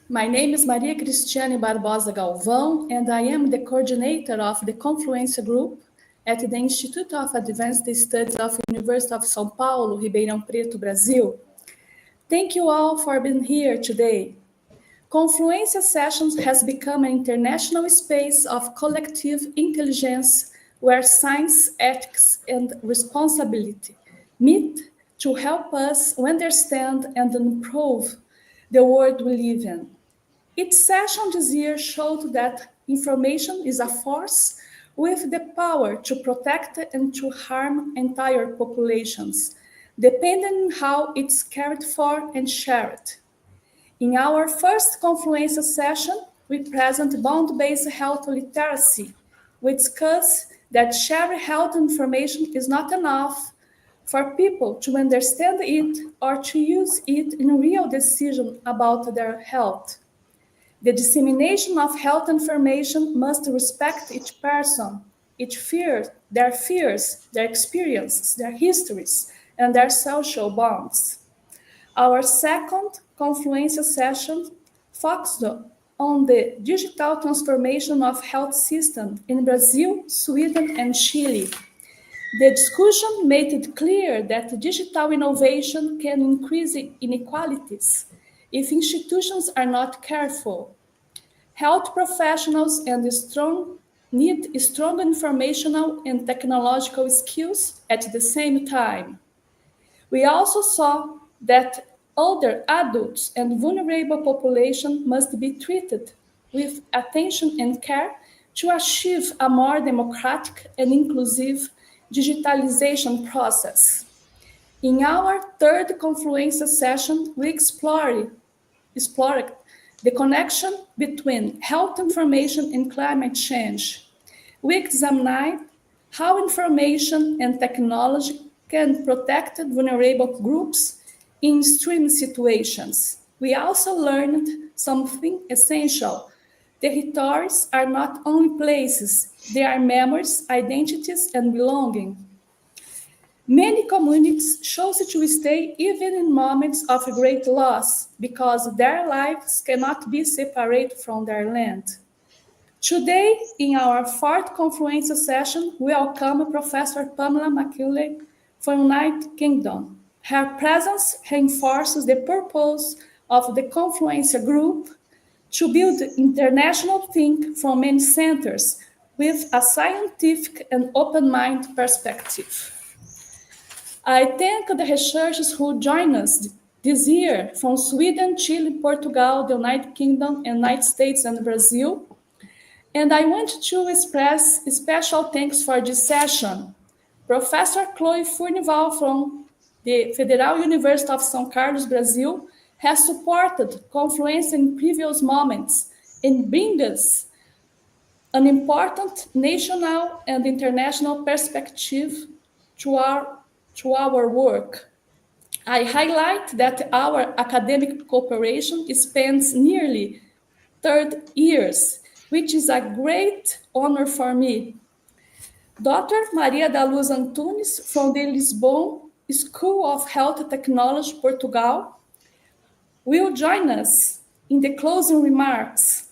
My name is Maria Cristiane Barbosa Galvão, and I am the coordinator of the Confluencia Group at the Institute of Advanced Studies of University of São Paulo, Ribeirão, Preto, Brazil. Thank you all for being here today. Confluencia Sessions has become an international space of collective intelligence where science, ethics, and responsibility meet to help us understand and improve the world we live in. Each session this year showed that information is a force with the power to protect and to harm entire populations, depending on how it's cared for and shared. In our first Confluencia session, we present bond-based health literacy. We discuss that sharing health information is not enough for people to understand it or to use it in real decisions about their health. The dissemination of health information must respect each person, their fears, their experiences, their histories, and their social bonds. Our second Confluencia session focused on the digital transformation of health systems in Brazil, Sweden, and Chile. The discussion made it clear that digital innovation can increase inequalities if institutions are not careful. Health professionals need strong informational and technological skills at the same time. We also saw that older adults and vulnerable population must be treated with attention and care to achieve a more democratic and inclusive digitalization process. In our third Confluencia session, we explored the connection between health information and climate change. We examined how information and technology can protect vulnerable groups in extreme situations. We also learned something essential. Territories are not only places, they are memories, identities, and belonging. Many communities chose to stay even in moments of great loss because their lives cannot be separated from their land. Today, in our fourth Confluencia session, we welcome Professor Pamela McKinley from United Kingdom. Her presence reinforces the purpose of the Confluencia Group to build international thinking from many centers with a scientific and open-mind perspective. I thank the researchers who joined us this year from Sweden, Chile, Portugal, the United Kingdom, United States, and Brazil. And I want to express special thanks for this session. Professor Chloe Furnival from the Federal University of São Carlos, Brazil, has supported Confluencia in previous moments and brings us an important national and international perspective to our work. I highlight that our academic cooperation spans nearly 30 years, which is a great honor for me. Dr. Maria da Luz Antunes from the Lisbon School of Health Technology, Portugal, will join us in the closing remarks.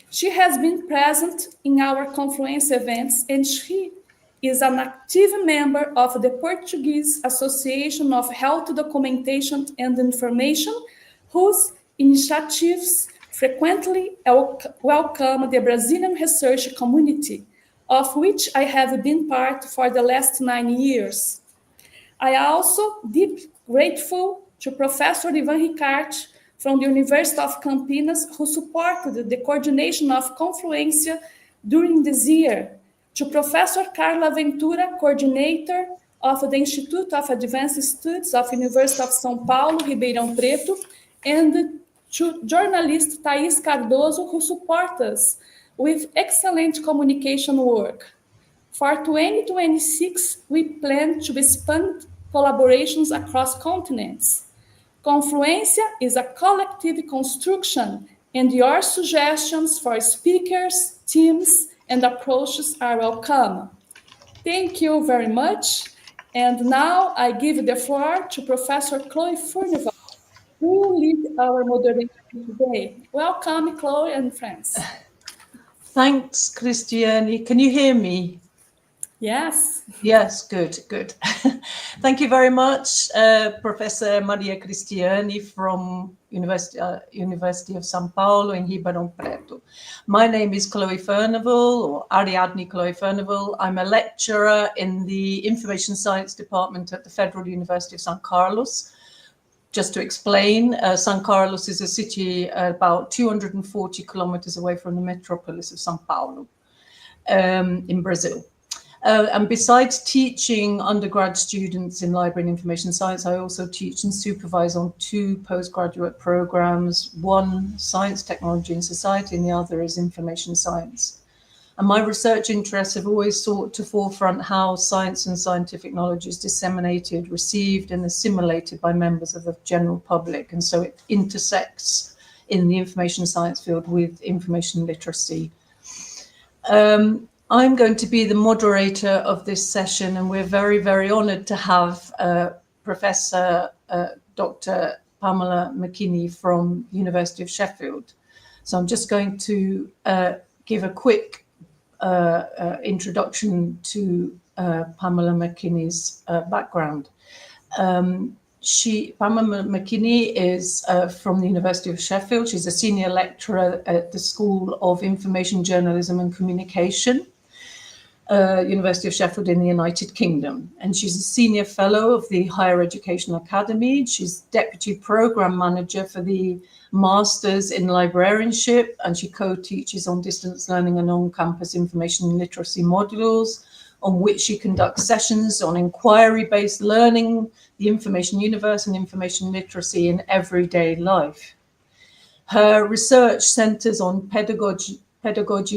She has been present in our Confluencia events, and she is an active member of the Portuguese Association of Health Documentation and Information, whose initiatives frequently welcome the Brazilian research community, of which I have been part for the last 9 years. I am also deeply grateful to Professor Ivan Ricarte from the University of Campinas, who supported the coordination of Confluencia during this year, to Professor Carla Ventura, coordinator of the Institute of Advanced Studies of University of São Paulo, Ribeirão, Preto, and to journalist Thais Cardoso, who support us with excellent communication work. For 2026, we plan to expand collaborations across continents. Confluencia is a collective construction, and your suggestions for speakers, teams, and approaches are welcome. Thank you very much. And now I give the floor to Professor Chloe Furnival, who will lead our moderator today. Welcome, Chloe and friends. Thanks, Christiane. Can you hear me? Yes. Yes, good. Thank you very much, Professor Maria Cristiani from University of São Paulo in Ribeirão Preto. My name is Chloe Furnival, or Ariadne Chloe Furnival. I'm a lecturer in the Information Science Department at the Federal University of São Carlos. Just to explain, São Carlos is a city about 240 kilometers away from the metropolis of São Paulo in Brazil. And besides teaching undergrad students in library and information science, I also teach and supervise on 2 postgraduate programs, one science, technology and society, and the other is information science. And my research interests have always sought to forefront how science and scientific knowledge is disseminated, received and assimilated by members of the general public. And so it intersects in the information science field with information literacy. I'm going to be the moderator of this session, and we're very, very honoured to have Professor Dr. Pamela McKinney from the University of Sheffield. So I'm just going to give a quick introduction to Pamela McKinney's background. Pamela McKinney is from the University of Sheffield. She's a senior lecturer at the School of Information Journalism and Communication, University of Sheffield in the United Kingdom. And she's a senior fellow of the Higher Education Academy. She's deputy program manager for the Masters in Librarianship, and she co-teaches on distance learning and on-campus information literacy modules, on which she conducts sessions on inquiry-based learning, the information universe and information literacy in everyday life. Her research centers on pedagogy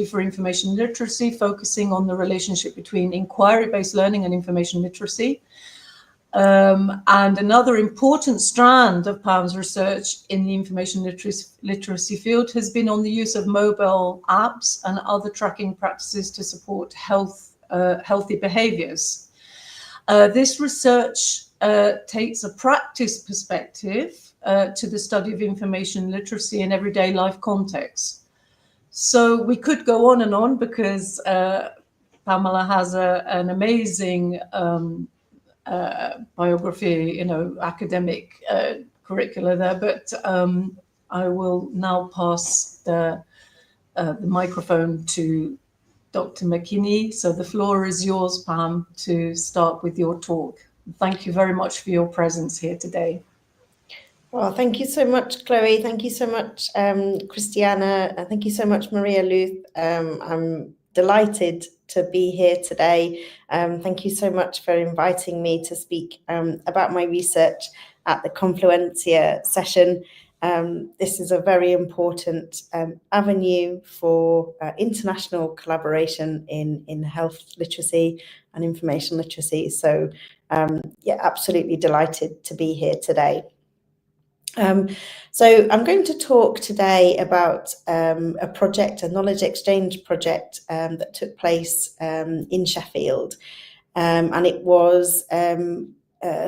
for information literacy, focusing on the relationship between inquiry-based learning and information literacy. And another important strand of Pam's research in the information literacy field has been on the use of mobile apps and other tracking practices to support healthy behaviors. This research takes a practice perspective to the study of information literacy in everyday life contexts. So we could go on and on because Pamela has an amazing biography, academic curricula there, but I will now pass the microphone to Dr. McKinney. So the floor is yours, Pam, to start with your talk. Thank you very much for your presence here today. Well, thank you so much, Chloe. Thank you so much, Christiana. Thank you so much, Maria Luth. I'm delighted to be here today. Thank you so much for inviting me to speak about my research at the Confluencia session. This is a very important avenue for international collaboration in health literacy and information literacy. So, yeah, absolutely delighted to be here today. So I'm going to talk today about a project, a knowledge exchange project that took place in Sheffield, and it was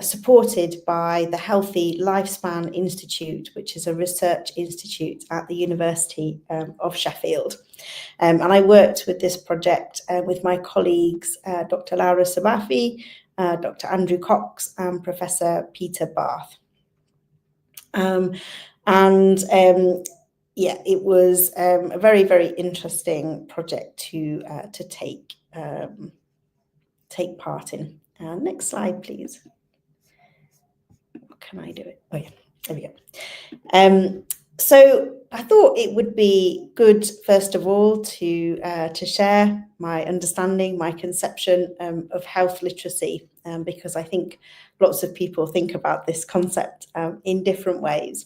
supported by the Healthy Lifespan Institute, which is a research institute at the University of Sheffield. And I worked with this project with my colleagues, Dr. Laura Sabafi, Dr. Andrew Cox, and Professor Peter Barth. Yeah, it was a very, very interesting project to take part in. Next slide, please. Can I do it? Oh yeah, there we go. So I thought it would be good, first of all, to share my understanding, my conception of health literacy, because I think lots of people think about this concept in different ways.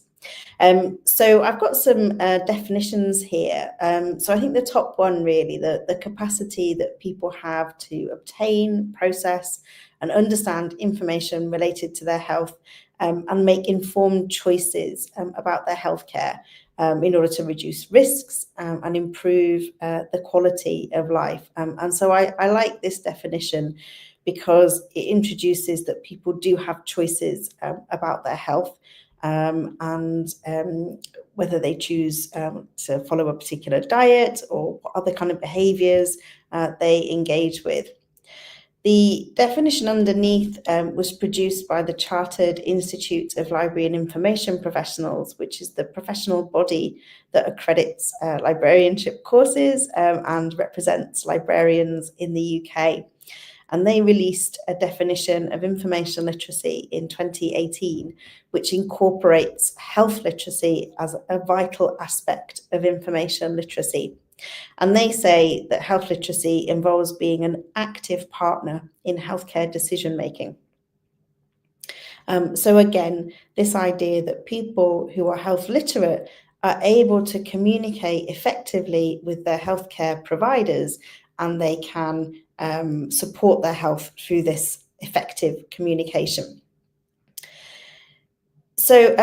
So I've got some definitions here. So I think the top one, really, the capacity that people have to obtain, process, and understand information related to their health and make informed choices about their healthcare in order to reduce risks and improve the quality of life. And so I like this definition because it introduces that people do have choices about their health, and whether they choose to follow a particular diet or what other kind of behaviours they engage with. The definition underneath was produced by the Chartered Institute of Library and Information Professionals, which is the professional body that accredits librarianship courses and represents librarians in the UK. And they released a definition of information literacy in 2018, which incorporates health literacy as a vital aspect of information literacy. And they say that health literacy involves being an active partner in healthcare decision-making. So again, this idea that people who are health literate are able to communicate effectively with their healthcare providers, and they can support their health through this effective communication. So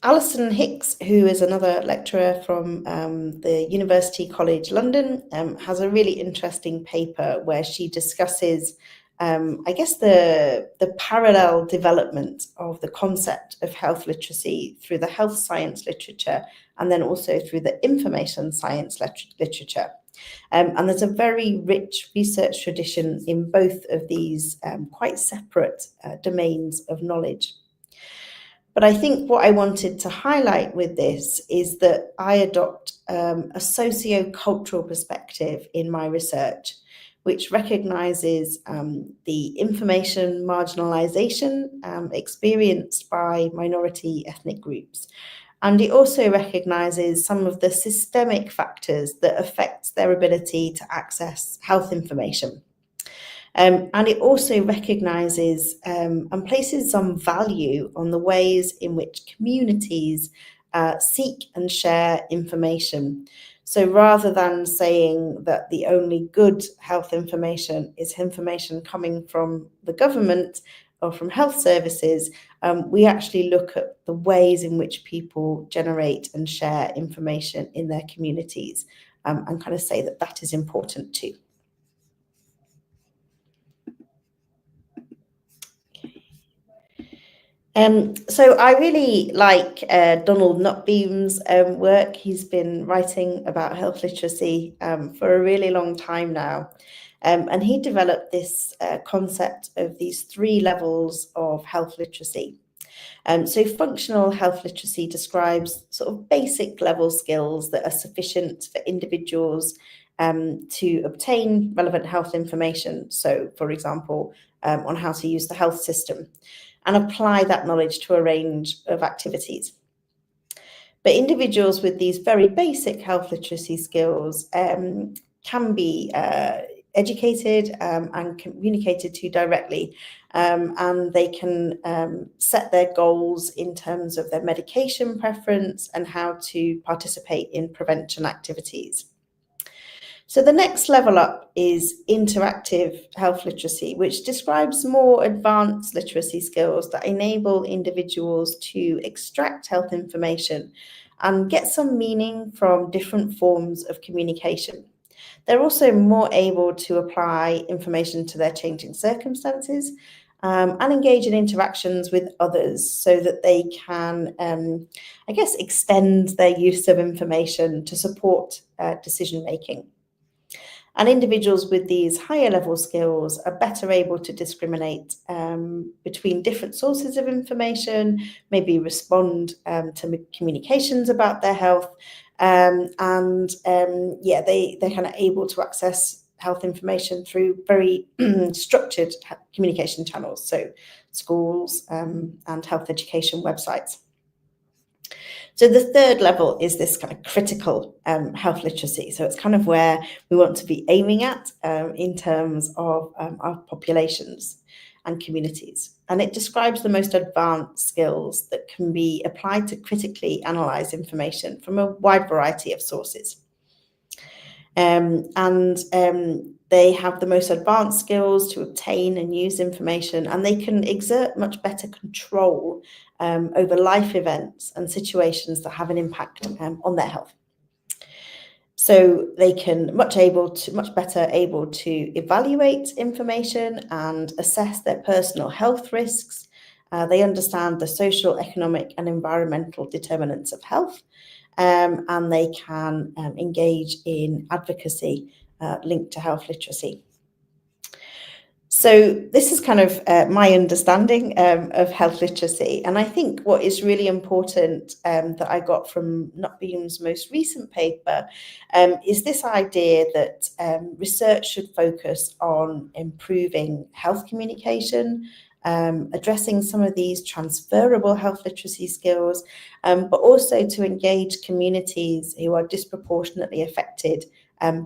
Alison Hicks, who is another lecturer from the University College London, has a really interesting paper where she discusses, I guess, the parallel development of the concept of health literacy through the health science literature and then also through the information science literature. And there's a very rich research tradition in both of these quite separate domains of knowledge. But I think what I wanted to highlight with this is that I adopt a socio-cultural perspective in my research, which recognises the information marginalisation experienced by minority ethnic groups. And it also recognises some of the systemic factors that affect their ability to access health information. And it also recognises and places some value on the ways in which communities seek and share information. So rather than saying that the only good health information is information coming from the government or from health services, we actually look at the ways in which people generate and share information in their communities and kind of say that that is important too. So I really like Donald Nutbeam's work. He's been writing about health literacy for a really long time now. And he developed this concept of these 3 levels of health literacy. So functional health literacy describes sort of basic level skills that are sufficient for individuals to obtain relevant health information. So, for example, on how to use the health system, and apply that knowledge to a range of activities. But individuals with these very basic health literacy skills can be educated and communicated to directly, and they can set their goals in terms of their medication preference and how to participate in prevention activities. So the next level up is interactive health literacy, which describes more advanced literacy skills that enable individuals to extract health information and get some meaning from different forms of communication. They're also more able to apply information to their changing circumstances and engage in interactions with others so that they can, I guess, extend their use of information to support decision-making. And individuals with these higher level skills are better able to discriminate between different sources of information, maybe respond to communications about their health, they're kind of able to access health information through very structured communication channels, so schools and health education websites. So the third level is this kind of critical health literacy. So it's kind of where we want to be aiming at in terms of our populations and communities. And it describes the most advanced skills that can be applied to critically analyse information from a wide variety of sources. They have the most advanced skills to obtain and use information, and they can exert much better control over life events and situations that have an impact on their health. So they can much better able to evaluate information and assess their personal health risks, They understand the social, economic and environmental determinants of health, and they can engage in advocacy linked to health literacy. So this is kind of my understanding of health literacy. And I think what is really important that I got from Notbeam's most recent paper is this idea that research should focus on improving health communication, addressing some of these transferable health literacy skills, but also to engage communities who are disproportionately affected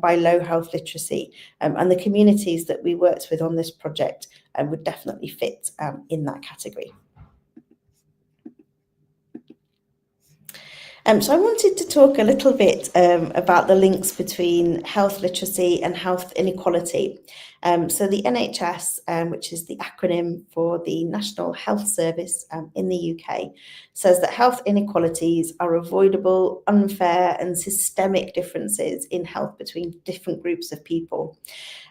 by low health literacy, and the communities that we worked with on this project would definitely fit in that category. So I wanted to talk a little bit about the links between health literacy and health inequality. So the NHS, which is the acronym for the National Health Service in the UK, says that health inequalities are avoidable, unfair and systemic differences in health between different groups of people.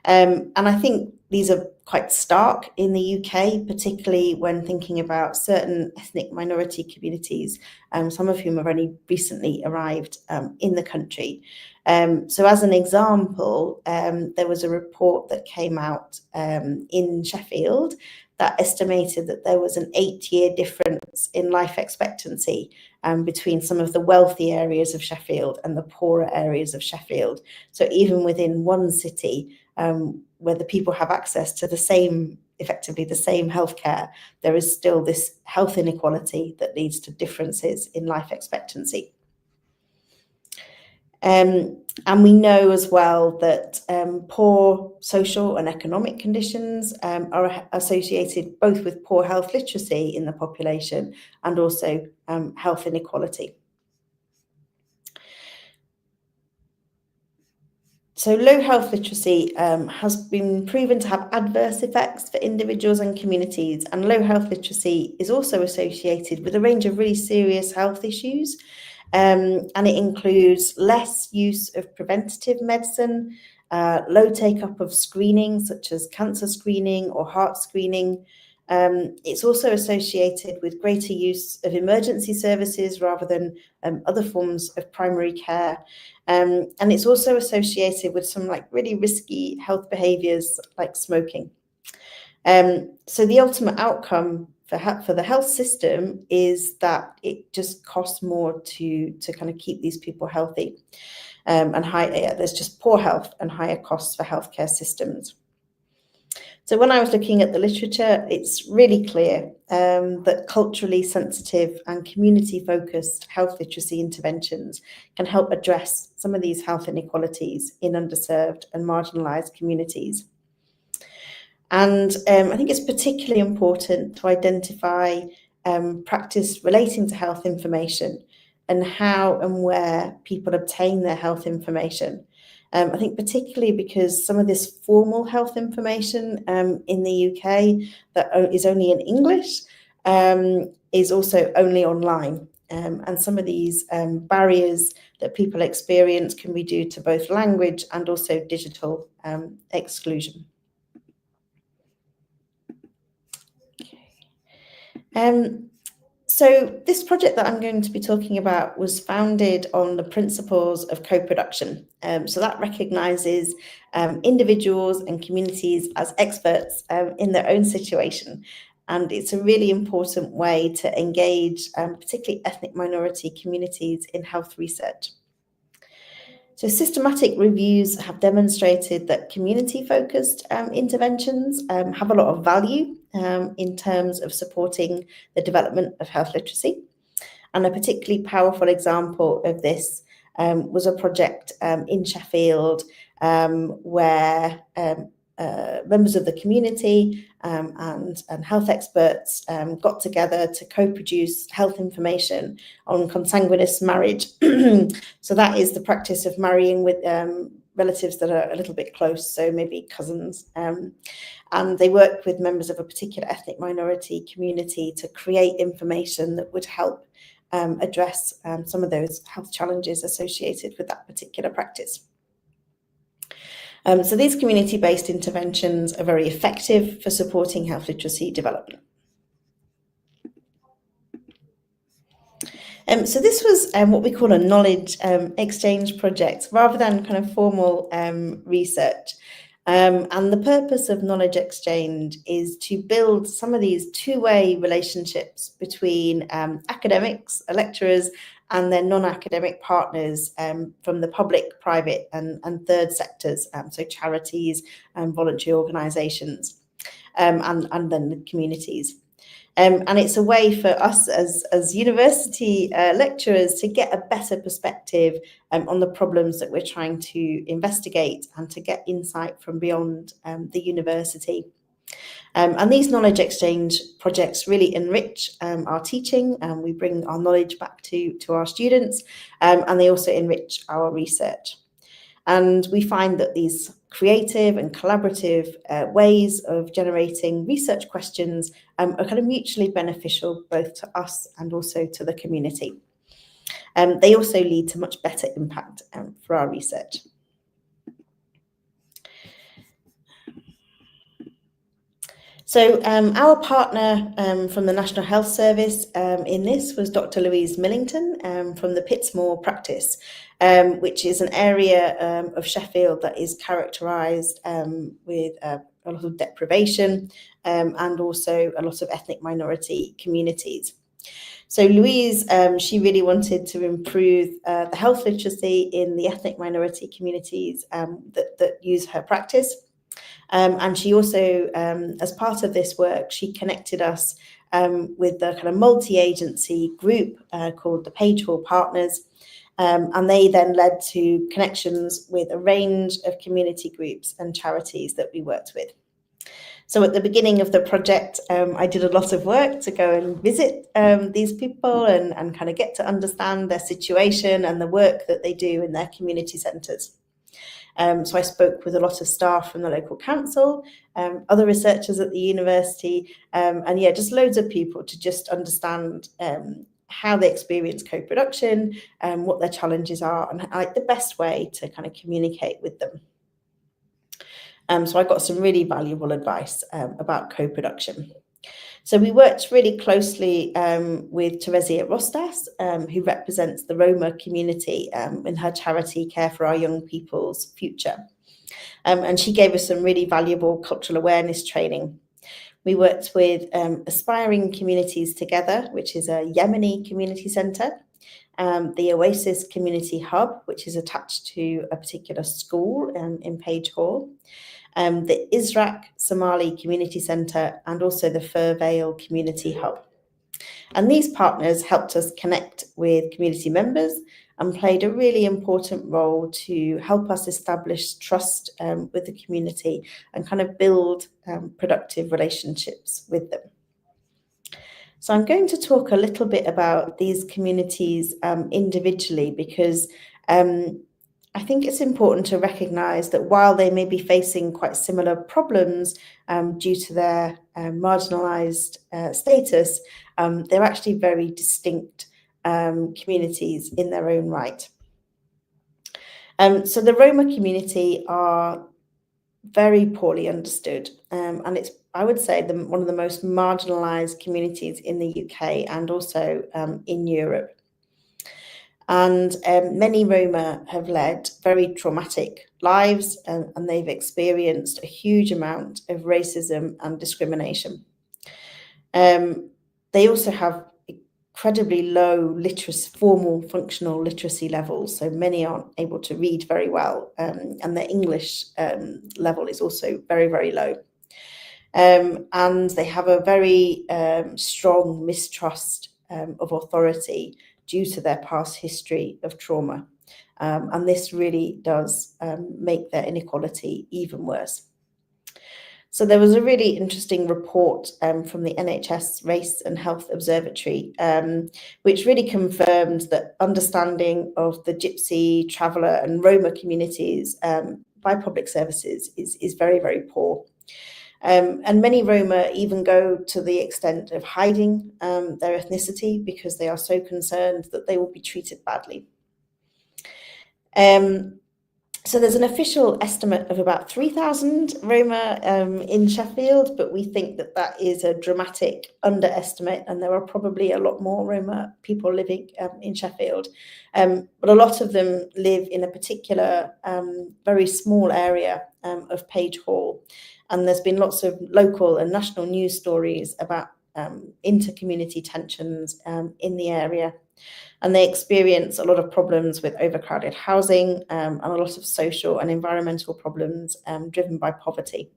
And I think these are quite stark in the UK, particularly when thinking about certain ethnic minority communities, some of whom have only recently arrived in the country. So as an example, there was a report that came out in Sheffield that estimated that there was an 8-year difference in life expectancy between some of the wealthy areas of Sheffield and the poorer areas of Sheffield. So even within one city, where the people have access to the same, effectively the same healthcare, there is still this health inequality that leads to differences in life expectancy. And we know as well that poor social and economic conditions are associated both with poor health literacy in the population and also health inequality. So low health literacy has been proven to have adverse effects for individuals and communities, and low health literacy is also associated with a range of really serious health issues. And it includes less use of preventative medicine, low take-up of screening such as cancer screening or heart screening. It's also associated with greater use of emergency services rather than other forms of primary care. And it's also associated with some really risky health behaviours like smoking. So the ultimate outcome for the health system is that it just costs more to kind of keep these people healthy, and there's just poor health and higher costs for healthcare systems. So when I was looking at the literature, it's really clear that culturally sensitive and community-focused health literacy interventions can help address some of these health inequalities in underserved and marginalised communities. And I think it's particularly important to identify practice relating to health information and how and where people obtain their health information. I think particularly because some of this formal health information in the UK that is only in English is also only online. And some of these barriers that people experience can be due to both language and also digital exclusion. So this project that I'm going to be talking about was founded on the principles of co-production. So that recognises individuals and communities as experts in their own situation. And it's a really important way to engage particularly ethnic minority communities in health research. So systematic reviews have demonstrated that community-focused interventions have a lot of value in terms of supporting the development of health literacy. And a particularly powerful example of this was a project in Sheffield where members of the community and health experts got together to co-produce health information on consanguineous marriage. So that is the practice of marrying with relatives that are a little bit close, so maybe cousins. And they worked with members of a particular ethnic minority community to create information that would help address some of those health challenges associated with that particular practice. So these community-based interventions are very effective for supporting health literacy development. So this was what we call a knowledge exchange project, rather than kind of formal research. And the purpose of knowledge exchange is to build some of these two-way relationships between academics, lecturers, and their non-academic partners from the public, private, and third sectors, so charities and voluntary organisations, and then the communities. And it's a way for us as university lecturers to get a better perspective on the problems that we're trying to investigate, and to get insight from beyond the university. And these knowledge exchange projects really enrich our teaching, and we bring our knowledge back to our students, and they also enrich our research. And we find that these creative and collaborative ways of generating research questions are kind of mutually beneficial, both to us and also to the community. They also lead to much better impact for our research. So our partner from the National Health Service in this was Dr. Louise Millington from the Pittsmore practice, which is an area of Sheffield that is characterised with a lot of deprivation and also a lot of ethnic minority communities. So Louise, she really wanted to improve the health literacy in the ethnic minority communities that use her practice. And she also, as part of this work, she connected us with the kind of multi-agency group called the Page Hall Partners. And they then led to connections with a range of community groups and charities that we worked with. So at the beginning of the project, I did a lot of work to go and visit these people and kind of get to understand their situation and the work that they do in their community centres. So I spoke with a lot of staff from the local council, other researchers at the university, and yeah, just loads of people to just understand how they experience co-production, what their challenges are, and like the best way to kind of communicate with them. So I got some really valuable advice about co-production. So we worked really closely with Teresia Rostas, who represents the Roma community in her charity Care for Our Young People's Future. And she gave us some really valuable cultural awareness training. We worked with Aspiring Communities Together, which is a Yemeni community centre, the Oasis Community Hub, which is attached to a particular school in Page Hall, the Israq Somali Community Centre, and also the Fir Vale Community Hub. And these partners helped us connect with community members and played a really important role to help us establish trust with the community and kind of build productive relationships with them. So I'm going to talk a little bit about these communities individually, because I think it's important to recognise that while they may be facing quite similar problems due to their marginalised status, they're actually very distinct communities in their own right. So the Roma community are very poorly understood, and it's, I would say, one of the most marginalised communities in the UK and also in Europe. And many Roma have led very traumatic lives, and they've experienced a huge amount of racism and discrimination. They also have incredibly low formal functional literacy levels, so many aren't able to read very well, and their English level is also very, very low. And they have a very strong mistrust of authority due to their past history of trauma. And this really does make their inequality even worse. So there was a really interesting report from the NHS Race and Health Observatory, which really confirmed that understanding of the Gypsy, Traveller and Roma communities by public services is very, very poor. And many Roma even go to the extent of hiding their ethnicity because they are so concerned that they will be treated badly. So there's an official estimate of about 3,000 Roma in Sheffield, but we think that that is a dramatic underestimate, and there are probably a lot more Roma people living in Sheffield. But a lot of them live in a particular very small area of Page Hall, and there's been lots of local and national news stories about inter-community tensions in the area. And they experience a lot of problems with overcrowded housing and a lot of social and environmental problems driven by poverty.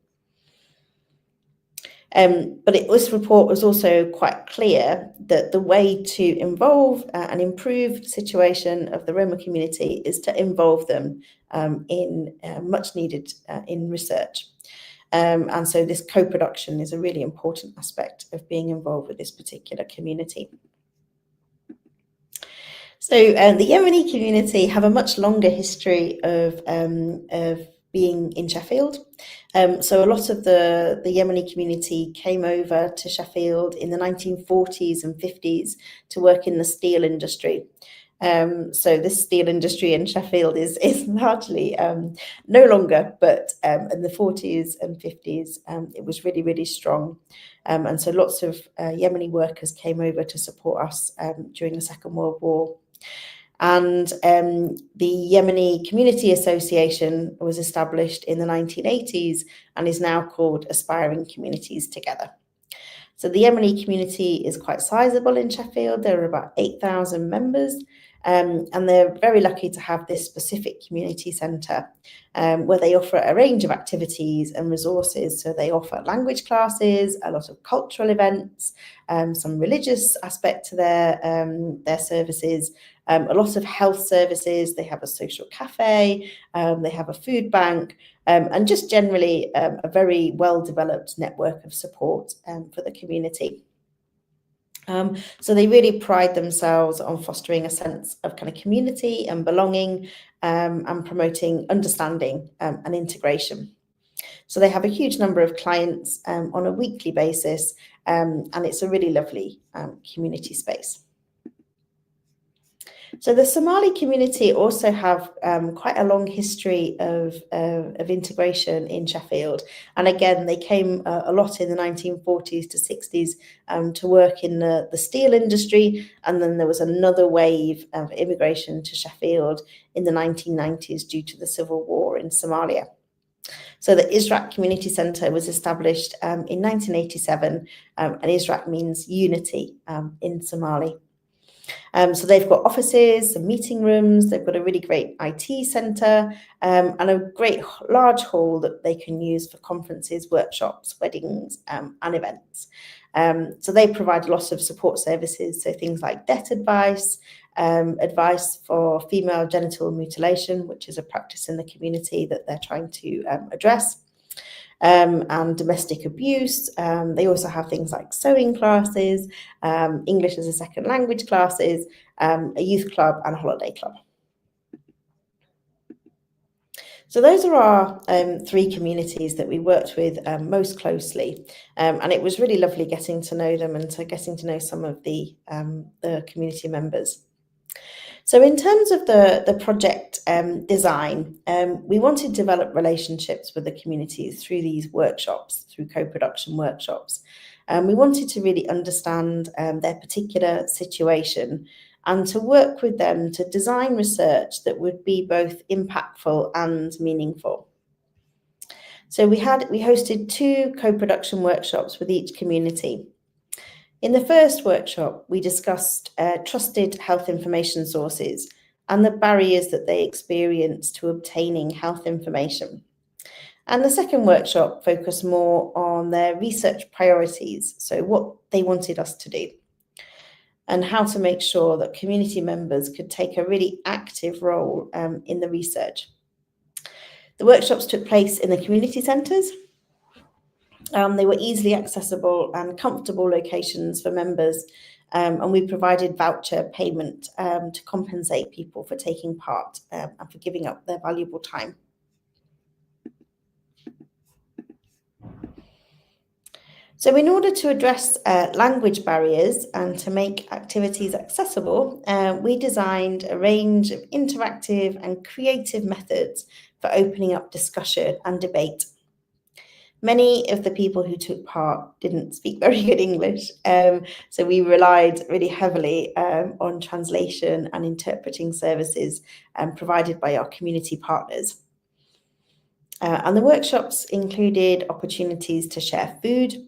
But this report was also quite clear that the way to involve and improve the situation of the Roma community is to involve them in much needed in research. And so this co-production is a really important aspect of being involved with this particular community. So the Yemeni community have a much longer history of being in Sheffield. So a lot of the Yemeni community came over to Sheffield in the 1940s and 50s to work in the steel industry. So this steel industry in Sheffield is largely no longer, but in the 40s and 50s, it was really, really strong. And so lots of Yemeni workers came over to support us during the Second World War. And the Yemeni Community Association was established in the 1980s and is now called Aspiring Communities Together. So the Yemeni community is quite sizable in Sheffield. There are about 8,000 members, and they're very lucky to have this specific community centre where they offer a range of activities and resources. So they offer language classes, a lot of cultural events, some religious aspect to their services, a lot of health services. They have a social cafe, they have a food bank, and just generally a very well-developed network of support for the community. So they really pride themselves on fostering a sense of kind of community and belonging and promoting understanding and integration. So they have a huge number of clients on a weekly basis, and it's a really lovely community space. So the Somali community also have quite a long history of integration in Sheffield. And again, they came a lot in the 1940s to 60s to work in the steel industry. And then there was another wave of immigration to Sheffield in the 1990s due to the civil war in Somalia. So the ISRAQ Community Centre was established in 1987, and ISRAQ means unity in Somali. So they've got offices and meeting rooms, they've got a really great IT centre and a great large hall that they can use for conferences, workshops, weddings and events. So they provide lots of support services, so things like debt advice, advice for female genital mutilation, which is a practice in the community that they're trying to address. And domestic abuse. They also have things like sewing classes, English as a second language classes, a youth club and a holiday club. So those are our three communities that we worked with most closely. And it was really lovely getting to know them and getting to know some of the community members. So in terms of the project design, we wanted to develop relationships with the communities through these workshops, through co-production workshops. We wanted to really understand their particular situation and to work with them to design research that would be both impactful and meaningful. So we hosted 2 co-production workshops with each community. In the first workshop, we discussed trusted health information sources and the barriers that they experience to obtaining health information. And the second workshop focused more on their research priorities, so what they wanted us to do, and how to make sure that community members could take a really active role in the research. The workshops took place in the community centres. They were easily accessible and comfortable locations for members, and we provided voucher payment to compensate people for taking part and for giving up their valuable time. So in order to address language barriers and to make activities accessible, we designed a range of interactive and creative methods for opening up discussion and debate. Many of the people who took part didn't speak very good English, so we relied really heavily on translation and interpreting services provided by our community partners. And the workshops included opportunities to share food,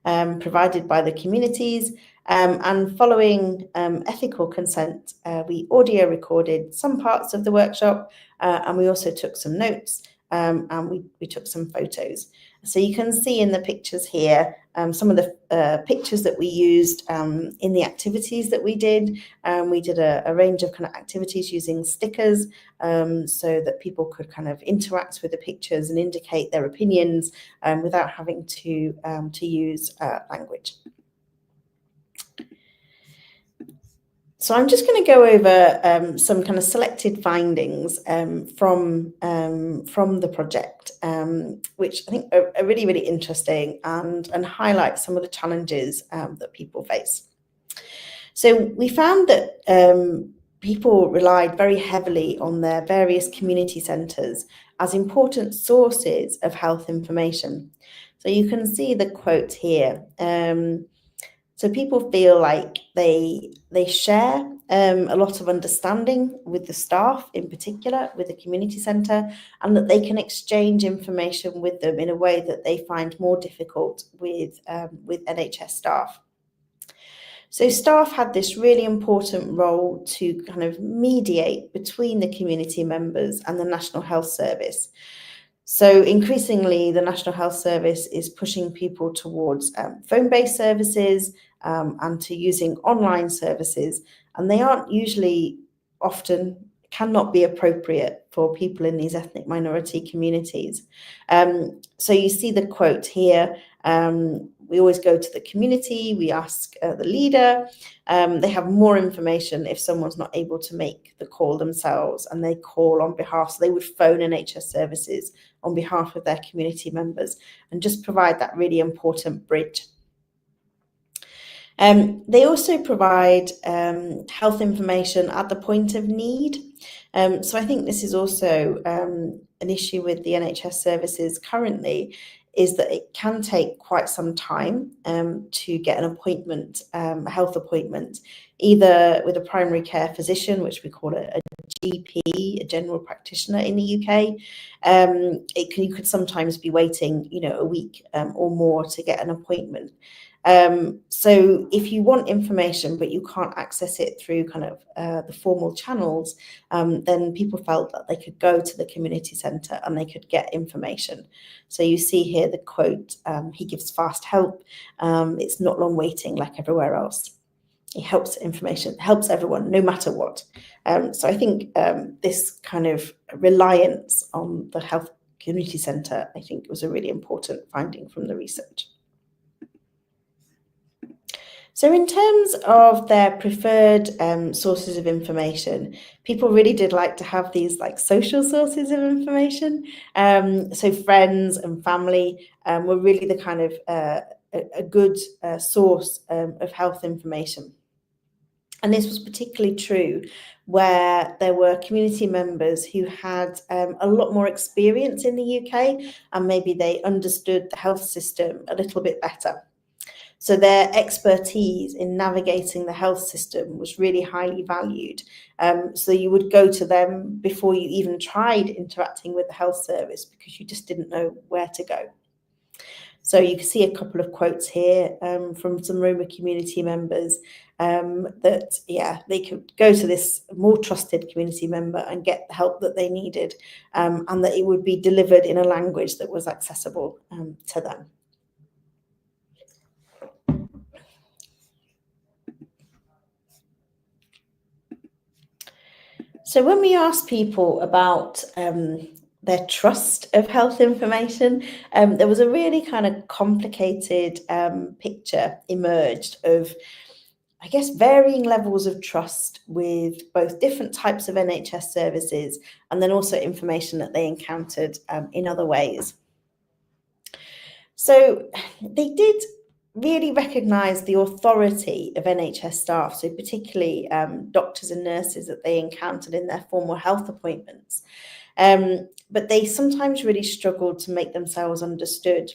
provided by the communities, and following ethical consent, we audio recorded some parts of the workshop, and we also took some notes, and we took some photos. So you can see in the pictures here some of the pictures that we used in the activities that we did. We did a range of kind of activities using stickers so that people could kind of interact with the pictures and indicate their opinions without having to use language. So I'm just going to go over some kind of selected findings from the project, which I think are really, really interesting and highlight some of the challenges that people face. So we found that people relied very heavily on their various community centres as important sources of health information. So you can see the quote here. So people feel like they share a lot of understanding with the staff, in particular with the community centre, and that they can exchange information with them in a way that they find more difficult with NHS staff. So staff had this really important role to kind of mediate between the community members and the National Health Service. So increasingly, the National Health Service is pushing people towards phone-based services and to using online services, and they aren't usually cannot be appropriate for people in these ethnic minority communities. So you see the quote here, we always go to the community, we ask the leader, they have more information if someone's not able to make the call themselves, and they call on behalf, so they would phone NHS services on behalf of their community members and just provide that really important bridge. They also provide health information at the point of need. So I think this is also an issue with the NHS services currently, is that it can take quite some time to get an appointment, a health appointment, either with a primary care physician, which we call a GP, a general practitioner in the UK. You could sometimes be waiting, a week or more to get an appointment. So if you want information but you can't access it through kind of the formal channels, then people felt that they could go to the community centre and they could get information. So you see here the quote, he gives fast help, it's not long waiting like everywhere else. It helps information, helps everyone, no matter what. So I think this kind of reliance on the health community centre, I think, was a really important finding from the research. So in terms of their preferred sources of information, people really did like to have these like social sources of information. So friends and family were really the kind of a good source of health information. And this was particularly true where there were community members who had a lot more experience in the UK, and maybe they understood the health system a little bit better. So their expertise in navigating the health system was really highly valued. So you would go to them before you even tried interacting with the health service because you just didn't know where to go. So you can see a couple of quotes here from some Roma community members that, they could go to this more trusted community member and get the help that they needed, and that it would be delivered in a language that was accessible to them. So when we asked people about their trust of health information, there was a really kind of complicated picture emerged of, I guess, varying levels of trust with both different types of NHS services and then also information that they encountered in other ways. So they did really recognised the authority of NHS staff, so particularly doctors and nurses that they encountered in their formal health appointments. But they sometimes really struggled to make themselves understood.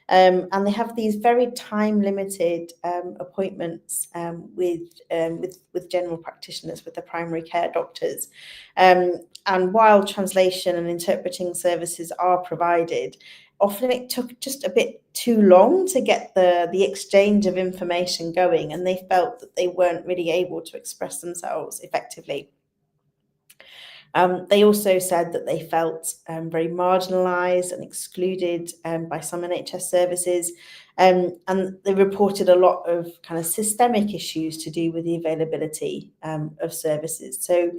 And they have these very time-limited appointments with general practitioners, with the primary care doctors. And while translation and interpreting services are provided, often it took just a bit too long to get the exchange of information going, and they felt that they weren't really able to express themselves effectively. They also said that they felt very marginalised and excluded by some NHS services, and they reported a lot of kind of systemic issues to do with the availability of services. So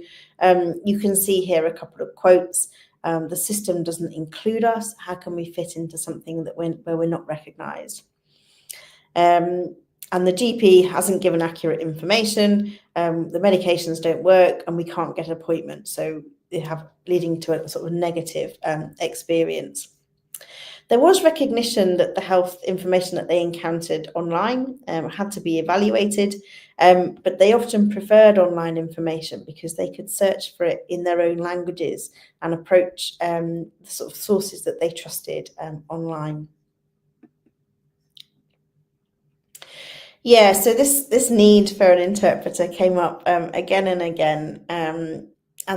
you can see here a couple of quotes. The system doesn't include us. How can we fit into something that where we're not recognised? And the GP hasn't given accurate information, the medications don't work, and we can't get an appointment. So they have leading to a sort of negative experience. There was recognition that the health information that they encountered online had to be evaluated, but they often preferred online information because they could search for it in their own languages and approach the sort of sources that they trusted online. Yeah, so this need for an interpreter came up again and again, and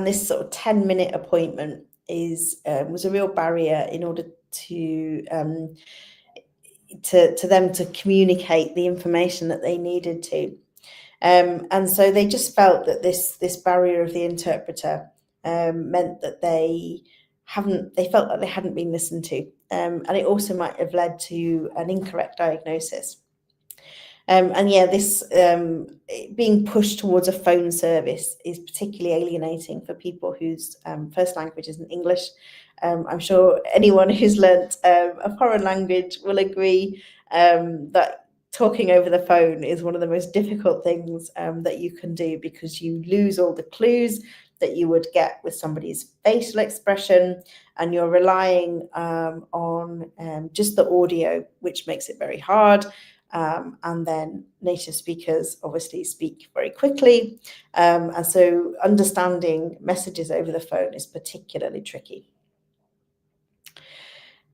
this sort of 10-minute appointment was a real barrier in order to them to communicate the information that they needed to, and so they just felt that this barrier of the interpreter meant that they felt that they hadn't been listened to, and it also might have led to an incorrect diagnosis. And yeah, this being pushed towards a phone service is particularly alienating for people whose first language isn't English. I'm sure anyone who's learnt a foreign language will agree that talking over the phone is one of the most difficult things that you can do, because you lose all the clues that you would get with somebody's facial expression, and you're relying on just the audio, which makes it very hard. And then native speakers obviously speak very quickly, and so understanding messages over the phone is particularly tricky.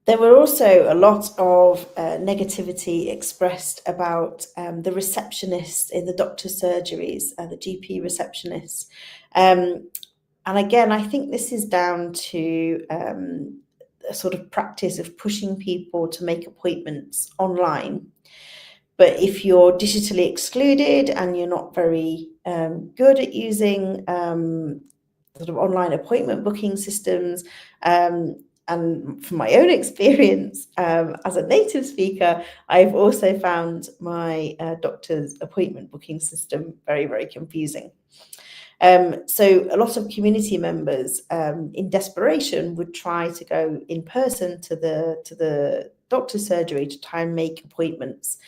There were also a lot of negativity expressed about the receptionists in the doctor's surgeries, the GP receptionists. And again, I think this is down to a sort of practice of pushing people to make appointments online. But if you're digitally excluded and you're not very good at using sort of online appointment booking systems, and from my own experience as a native speaker, I've also found my doctor's appointment booking system very, very confusing. So a lot of community members in desperation would try to go in person to the doctor's surgery to try and make appointments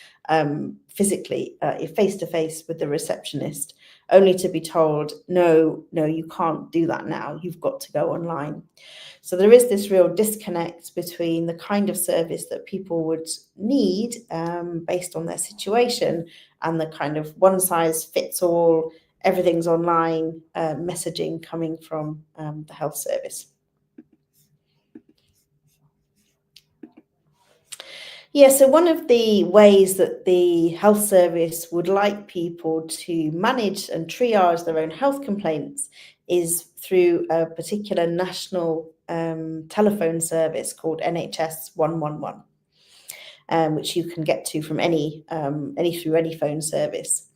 physically, face-to-face with the receptionist, only to be told, no, you can't do that now, you've got to go online. So there is this real disconnect between the kind of service that people would need based on their situation and the kind of one-size-fits-all, everything's online messaging coming from the health service. Yeah, so one of the ways that the health service would like people to manage and triage their own health complaints is through a particular national telephone service called NHS 111, which you can get to from through any phone service.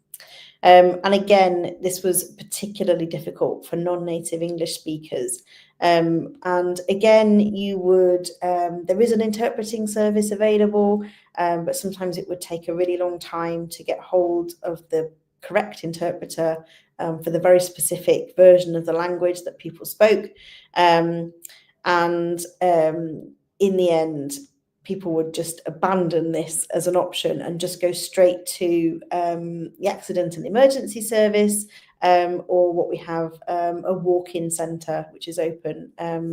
And again, this was particularly difficult for non-native English speakers. And again, you would, there is an interpreting service available, but sometimes it would take a really long time to get hold of the correct interpreter for the very specific version of the language that people spoke. And in the end, people would just abandon this as an option and just go straight to the accident and emergency service, or what we have, a walk-in centre, which is open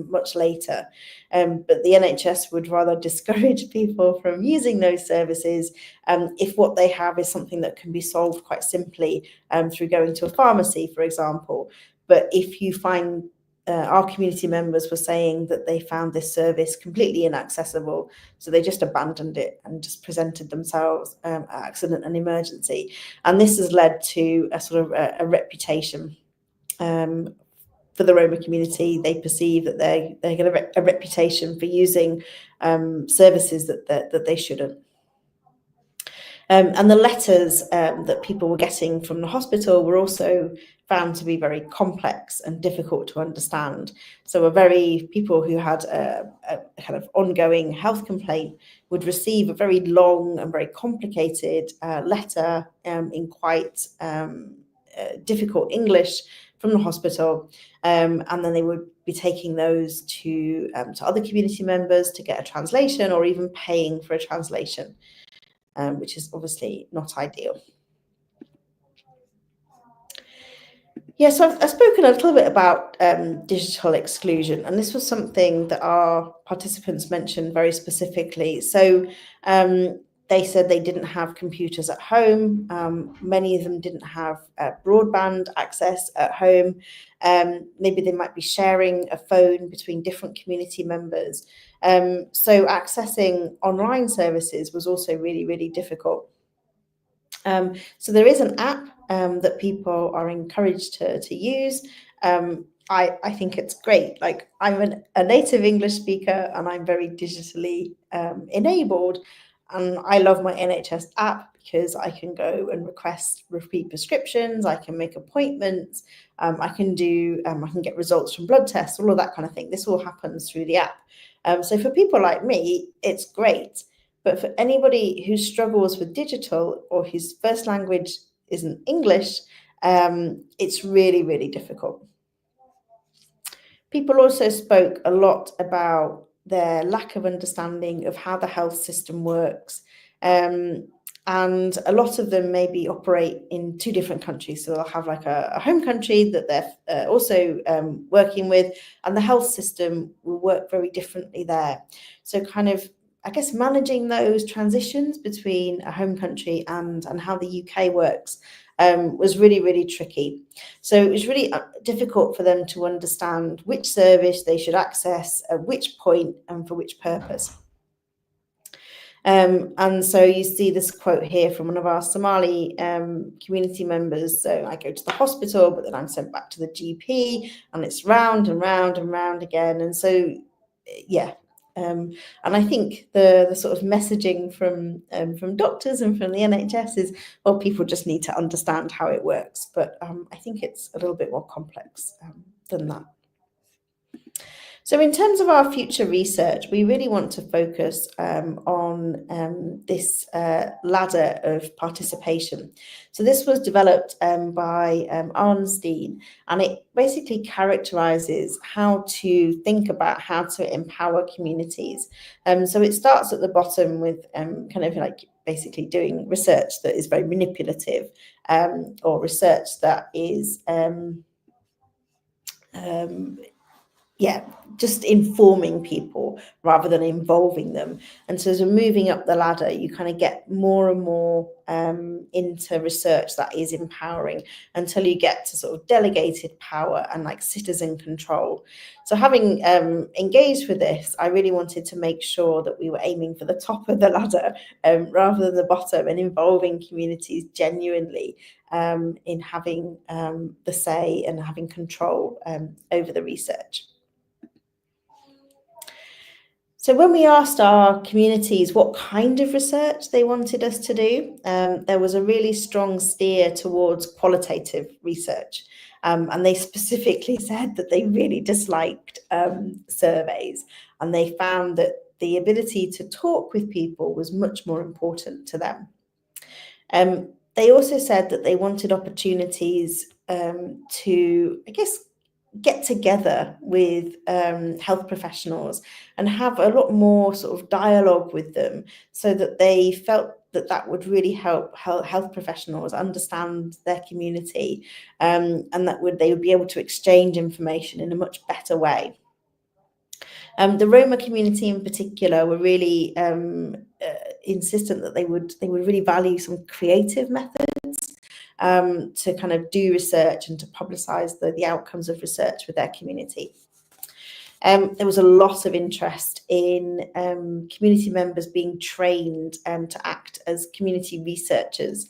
much later. But the NHS would rather discourage people from using those services if what they have is something that can be solved quite simply through going to a pharmacy, for example. But if you find our community members were saying that they found this service completely inaccessible, so they just abandoned it and just presented themselves accident and emergency. And this has led to a sort of a reputation for the Roma community. They perceive that they get a reputation for using services that they shouldn't. And the letters that people were getting from the hospital were also found to be very complex and difficult to understand. So people who had a kind of ongoing health complaint would receive a very long and very complicated letter in quite difficult English from the hospital, and then they would be taking those to other community members to get a translation, or even paying for a translation, which is obviously not ideal. Yeah, so I've spoken a little bit about digital exclusion, and this was something that our participants mentioned very specifically. So they said they didn't have computers at home. Many of them didn't have broadband access at home. Maybe they might be sharing a phone between different community members. So accessing online services was also really, really difficult. So there is an app that people are encouraged to use. I think it's great. Like, I'm a native English speaker and I'm very digitally enabled. And I love my NHS app because I can go and request repeat prescriptions. I can make appointments. I can get results from blood tests, all of that kind of thing. This all happens through the app. So for people like me, it's great. But for anybody who struggles with digital or whose first language isn't English, it's really, really difficult. People also spoke a lot about their lack of understanding of how the health system works. And a lot of them maybe operate in two different countries. So they'll have like a home country that they're also working with, and the health system will work very differently there. So kind of, I guess, managing those transitions between a home country and how the UK works was really, really tricky. So it was really difficult for them to understand which service they should access at which point and for which purpose. And so you see this quote here from one of our Somali community members. So I go to the hospital, but then I'm sent back to the GP, and it's round and round and round again. And so, yeah. And I think the sort of messaging from doctors and from the NHS is, well, people just need to understand how it works. But I think it's a little bit more complex than that. So in terms of our future research, we really want to focus on this ladder of participation. So this was developed by Arnstein, and it basically characterizes how to think about how to empower communities. So it starts at the bottom with kind of like basically doing research that is very manipulative, or research that is just informing people rather than involving them. And so as we're moving up the ladder, you kind of get more and more into research that is empowering, until you get to sort of delegated power and like citizen control. So having engaged with this, I really wanted to make sure that we were aiming for the top of the ladder rather than the bottom, and involving communities genuinely in having the say and having control over the research. So when we asked our communities what kind of research they wanted us to do, there was a really strong steer towards qualitative research. And they specifically said that they really disliked surveys, and they found that the ability to talk with people was much more important to them. They also said that they wanted opportunities to, I guess, get together with health professionals and have a lot more sort of dialogue with them, so that they felt that would really help health professionals understand their community, and they would be able to exchange information in a much better way. The Roma community in particular were really insistent that they would really value some creative methods to kind of do research and to publicize the outcomes of research with their community. There was a lot of interest in community members being trained to act as community researchers,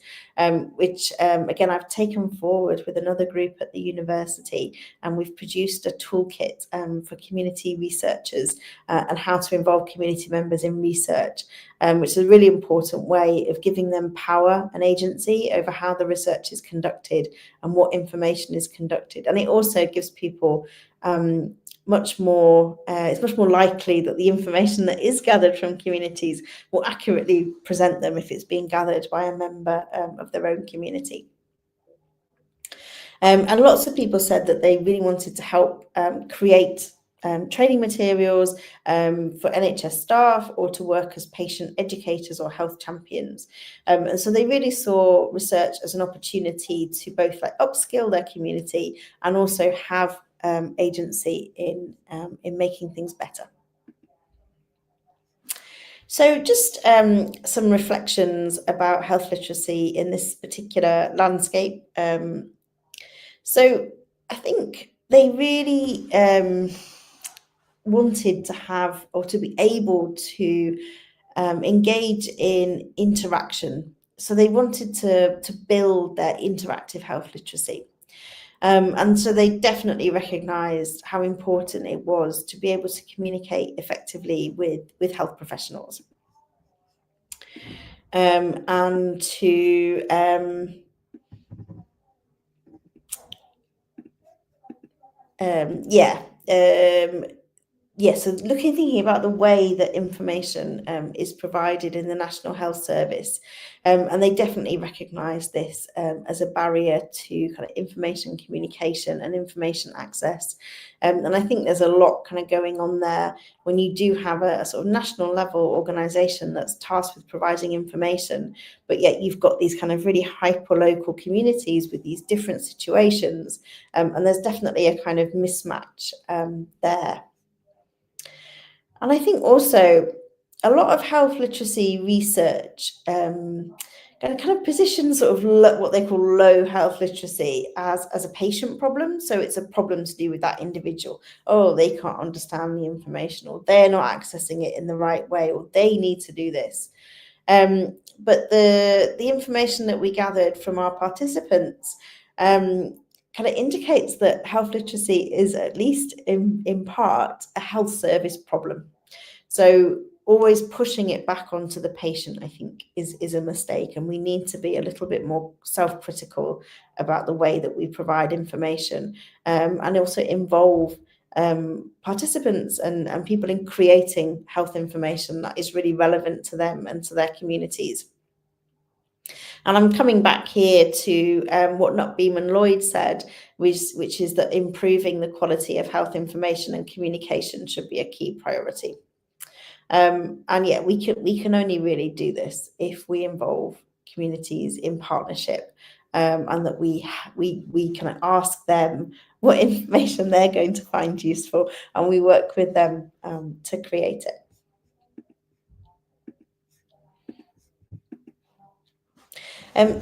which again I've taken forward with another group at the university, and we've produced a toolkit for community researchers and how to involve community members in research, which is a really important way of giving them power and agency over how the research is conducted and what information is conducted. And it also gives people it's much more likely that the information that is gathered from communities will accurately present them if it's being gathered by a member of their own community. And lots of people said that they really wanted to help create training materials for NHS staff, or to work as patient educators or health champions. And so they really saw research as an opportunity to both upskill their community and also have agency in making things better. So just some reflections about health literacy in this particular landscape. So I think they really wanted to have, or to be able to engage in interaction. So they wanted to build their interactive health literacy. And so they definitely recognised how important it was to be able to communicate effectively with health professionals, and to so thinking about the way that information is provided in the National Health Service, and they definitely recognise this as a barrier to kind of information communication and information access. And I think there's a lot kind of going on there when you do have a sort of national level organisation that's tasked with providing information, but yet you've got these kind of really hyper-local communities with these different situations, and there's definitely a kind of mismatch there. And I think also a lot of health literacy research kind of positions sort of what they call low health literacy as a patient problem. So it's a problem to do with that individual. Oh, they can't understand the information, or they're not accessing it in the right way, or they need to do this. But the information that we gathered from our participants kind of indicates that health literacy is, at least in part, a health service problem. So always pushing it back onto the patient, I think, is a mistake, and we need to be a little bit more self-critical about the way that we provide information, and also involve participants and people in creating health information that is really relevant to them and to their communities. And I'm coming back here to what Nutbeam and Lloyd said, which is that improving the quality of health information and communication should be a key priority. And yeah, we can only really do this if we involve communities in partnership, and that we kind of ask them what information they're going to find useful, and we work with them to create it.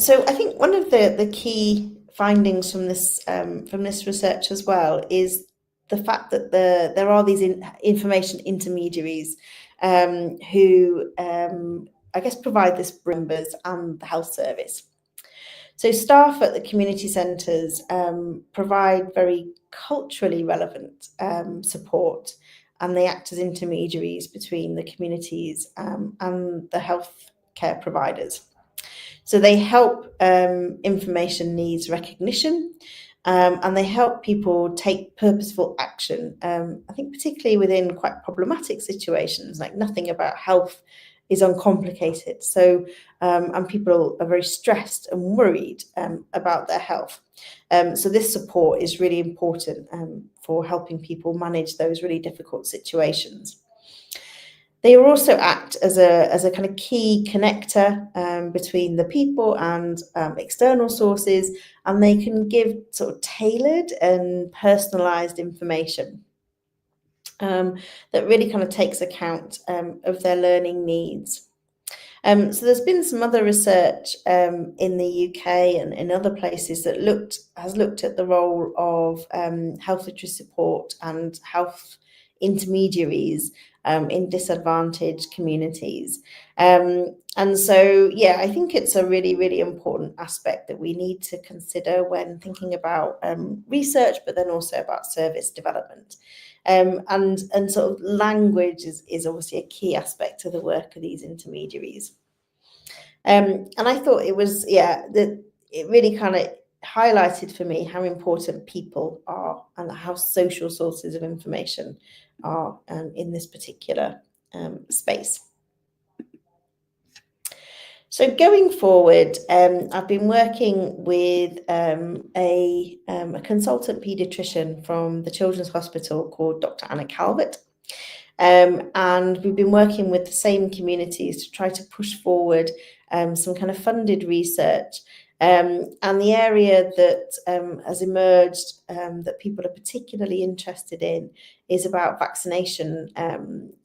So I think one of the key findings from this research as well is the fact that there are these information intermediaries who I guess provide this for members and the health service. So staff at the community centres provide very culturally relevant support, and they act as intermediaries between the communities and the healthcare providers. So they help information needs recognition, and they help people take purposeful action. I think particularly within quite problematic situations, like nothing about health is uncomplicated. So, and people are very stressed and worried about their health. So this support is really important for helping people manage those really difficult situations. They also act as a kind of key connector between the people and external sources, and they can give sort of tailored and personalised information that really kind of takes account of their learning needs. So there's been some other research in the UK and in other places that has looked at the role of health literacy support and health intermediaries in disadvantaged communities. And so, yeah, I think it's a really, really important aspect that we need to consider when thinking about research, but then also about service development. And sort of language is obviously a key aspect of the work of these intermediaries. And I thought it was, that it really kind of highlighted for me how important people are and how social sources of information are in this particular space. So going forward, I've been working with a consultant paediatrician from the Children's Hospital called Dr. Anna Calvert. And we've been working with the same communities to try to push forward some kind of funded research. And the area that has emerged that people are particularly interested in is about vaccination,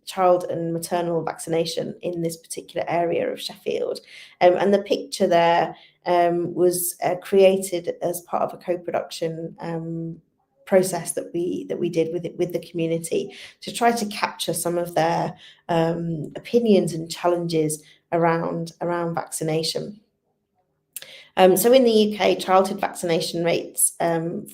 child and maternal vaccination in this particular area of Sheffield. And the picture there was created as part of a co-production process that we did with the community to try to capture some of their opinions and challenges around vaccination. So in the UK, childhood vaccination rates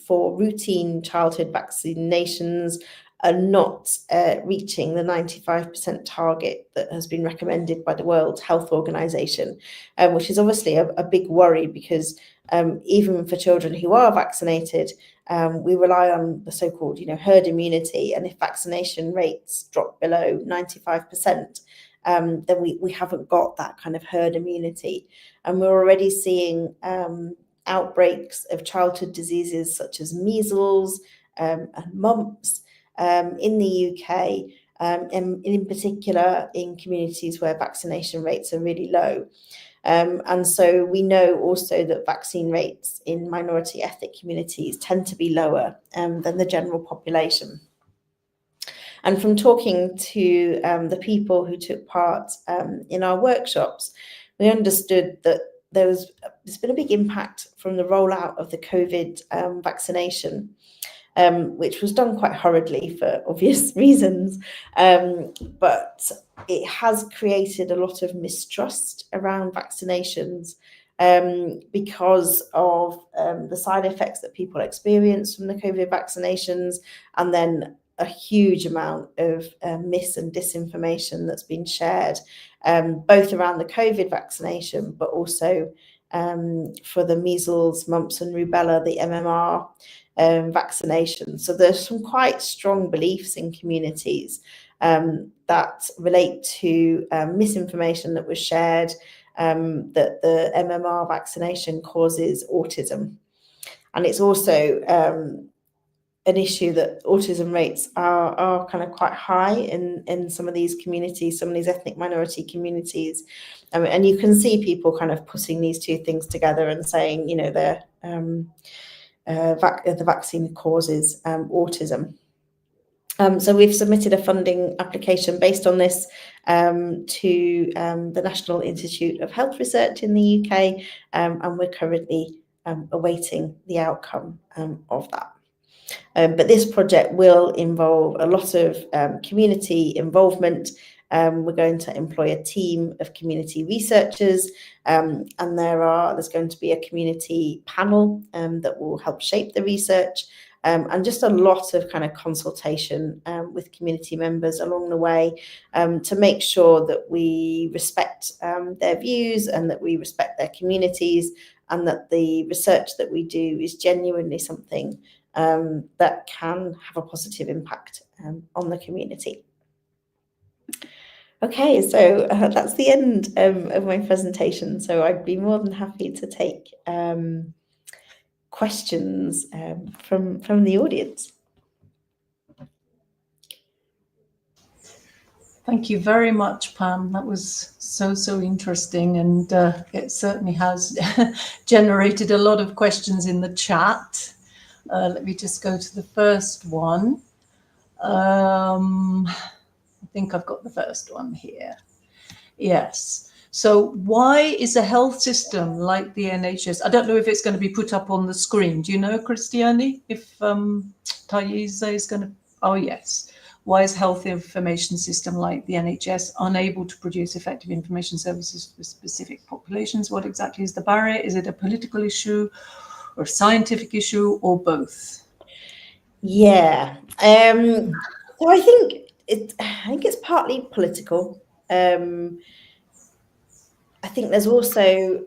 for routine childhood vaccinations are not reaching the 95% target that has been recommended by the World Health Organization, which is obviously a big worry because even for children who are vaccinated, we rely on the so-called, herd immunity, and if vaccination rates drop below 95%, then we haven't got that kind of herd immunity. And we're already seeing outbreaks of childhood diseases such as measles and mumps in the UK, and in particular in communities where vaccination rates are really low. And so we know also that vaccine rates in minority ethnic communities tend to be lower than the general population. And from talking to the people who took part in our workshops, we understood that there's been a big impact from the rollout of the COVID vaccination, which was done quite hurriedly for obvious reasons, but it has created a lot of mistrust around vaccinations because of the side effects that people experience from the COVID vaccinations, and then a huge amount of mis and disinformation that's been shared, both around the COVID vaccination, but also for the measles, mumps and rubella, the MMR vaccination. So there's some quite strong beliefs in communities that relate to misinformation that was shared, that the MMR vaccination causes autism. And it's also an issue that autism rates are kind of quite high in some of these communities, some of these ethnic minority communities. And you can see people kind of putting these two things together and saying, the vaccine causes autism. So we've submitted a funding application based on this to the National Institute of Health Research in the UK, and we're currently awaiting the outcome of that. But this project will involve a lot of community involvement. We're going to employ a team of community researchers, and there's going to be a community panel that will help shape the research, and just a lot of kind of consultation with community members along the way to make sure that we respect their views and that we respect their communities, and that the research that we do is genuinely something that can have a positive impact on the community. Okay, so that's the end of my presentation. So I'd be more than happy to take questions from the audience. Thank you very much, Pam. That was so interesting, and it certainly has generated a lot of questions in the chat. Let me just go to the first one. I think I've got the first one here. Yes. So why is a health system like the NHS? I don't know if it's going to be put up on the screen. Do you know, Christiane, if Thaisa is going to? Oh, yes. Why is health information system like the NHS unable to produce effective information services for specific populations? What exactly is the barrier? Is it a political issue or a scientific issue or both? Yeah. So I think it's partly political. I think there's also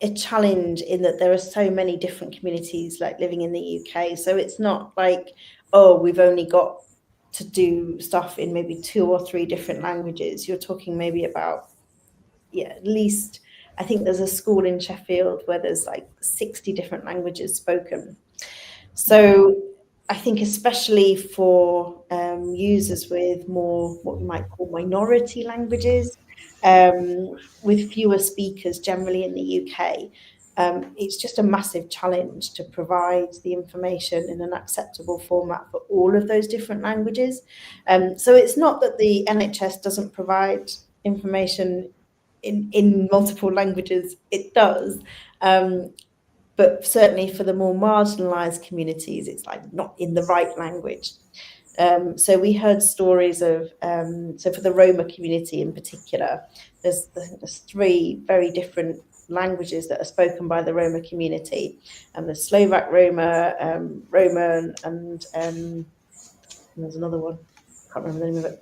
a challenge in that there are so many different communities like living in the UK. So it's not like, oh, we've only got to do stuff in maybe 2 or 3 different languages. You're talking maybe about, at least, I think there's a school in Sheffield where there's like 60 different languages spoken. So I think especially for users with more what we might call minority languages, with fewer speakers generally in the UK, it's just a massive challenge to provide the information in an acceptable format for all of those different languages. So it's not that the NHS doesn't provide information in multiple languages, it does. But certainly for the more marginalised communities, it's like not in the right language. So we heard stories of, so for the Roma community in particular, there's 3 very different languages that are spoken by the Roma community, and the Slovak Roma, Roma, and there's another one, I can't remember the name of it.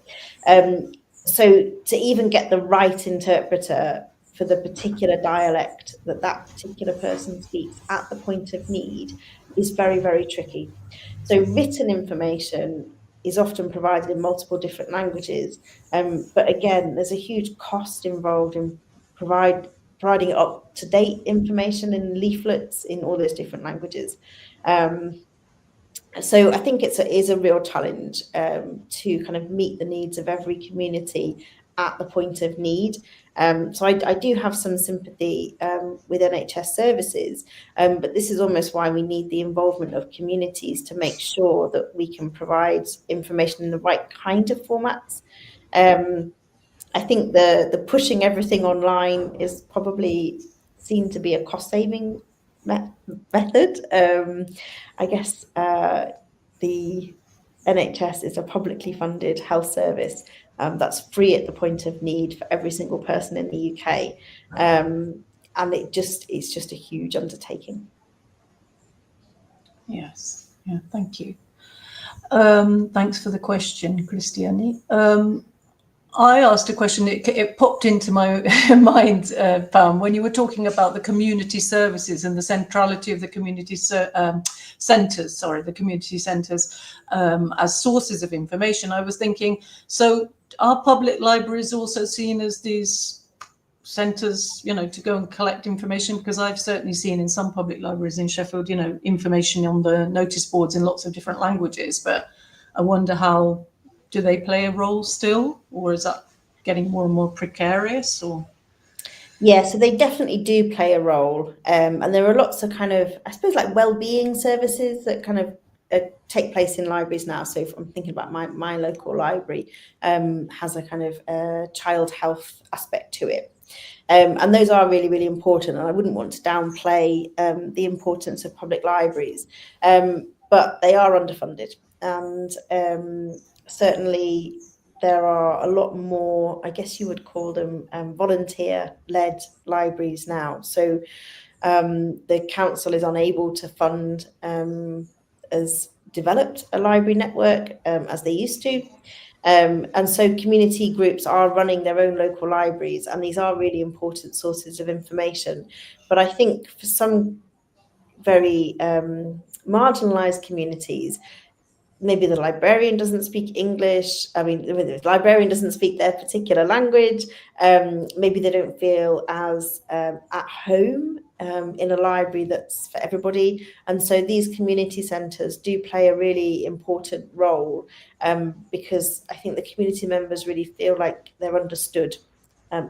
So to even get the right interpreter for the particular dialect that particular person speaks at the point of need is very, very tricky. So written information is often provided in multiple different languages, but again, there's a huge cost involved in providing up-to-date information in leaflets in all those different languages. So I think it is a real challenge to kind of meet the needs of every community at the point of need. So I do have some sympathy with NHS services, but this is almost why we need the involvement of communities to make sure that we can provide information in the right kind of formats. I think the pushing everything online is probably seen to be a cost-saving method. I guess the NHS is a publicly funded health service that's free at the point of need for every single person in the UK, and it's just a huge undertaking. Yes, yeah, thank you. Thanks for the question, Christiane. I asked a question, it popped into my mind, Pam, when you were talking about the community services and the centrality of the community centres, the community centres as sources of information. I was thinking, so are public libraries also seen as these centres, to go and collect information? Because I've certainly seen in some public libraries in Sheffield, information on the notice boards in lots of different languages, but I wonder do they play a role still, or is that getting more and more precarious? Or yeah, so they definitely do play a role, and there are lots of kind of, I suppose, like well-being services that kind of take place in libraries now. So if I'm thinking about my local library, has a kind of child health aspect to it. And those are really, really important, and I wouldn't want to downplay the importance of public libraries, but they are underfunded, and certainly there are a lot more, I guess you would call them volunteer-led libraries now. So the council is unable to fund as developed a library network as they used to. And so community groups are running their own local libraries, and these are really important sources of information. But I think for some very marginalised communities, maybe the librarian doesn't speak English. I mean, the librarian doesn't speak their particular language. Maybe they don't feel as at home in a library that's for everybody. And so these community centres do play a really important role, because I think the community members really feel like they're understood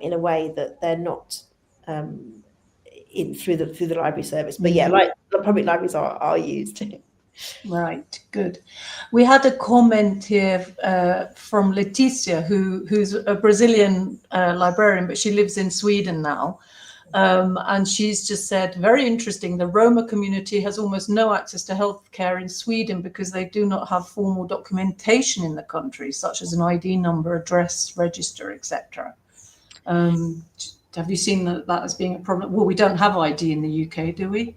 in a way that they're not through the library service. But yeah, like the public libraries are used. Right, good. We had a comment here from Letizia, who's a Brazilian librarian, but she lives in Sweden now. And she's just said, very interesting, the Roma community has almost no access to healthcare in Sweden because they do not have formal documentation in the country, such as an ID number, address, register, etc. Have you seen that as being a problem? Well, we don't have ID in the UK, do we?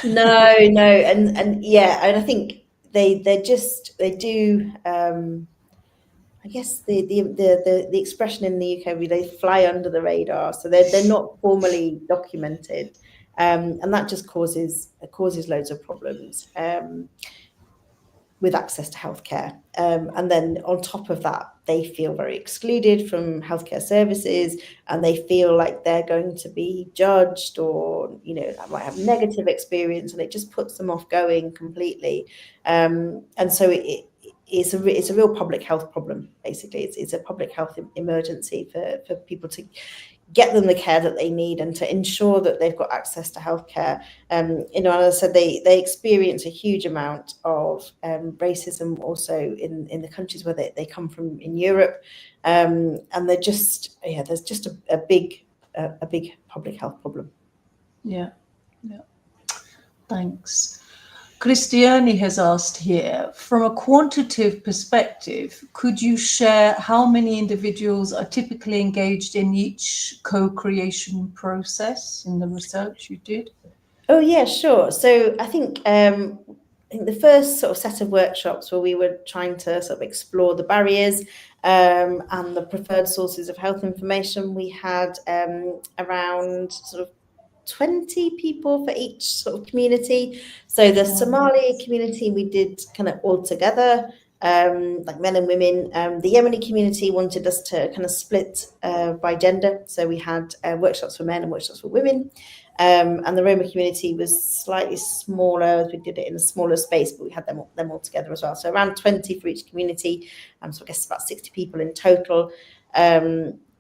No, and yeah, and I think they do. I guess the expression in the UK, they fly under the radar, so they're not formally documented, and that just causes loads of problems with access to healthcare. And then on top of that, they feel very excluded from healthcare services, and they feel like they're going to be judged, or might have negative experience, and it just puts them off going completely. And so it's a real public health problem. Basically, it's a public health emergency for people to get them the care that they need and to ensure that they've got access to healthcare. And as I said, they experience a huge amount of racism also in the countries where they come from in Europe, and there's just a big public health problem. Yeah. Thanks. Christiane has asked here, from a quantitative perspective, could you share how many individuals are typically engaged in each co-creation process in the research you did? Oh, yeah, sure. So I think the first sort of set of workshops where we were trying to sort of explore the barriers and the preferred sources of health information, we had around sort of 20 people for each sort of community. So the Somali community we did kind of all together, like men and women. The Yemeni community wanted us to kind of split by gender. So we had workshops for men and workshops for women. And the Roma community was slightly smaller. We did it in a smaller space, but we had them all together as well. So around 20 for each community. So I guess about 60 people in total.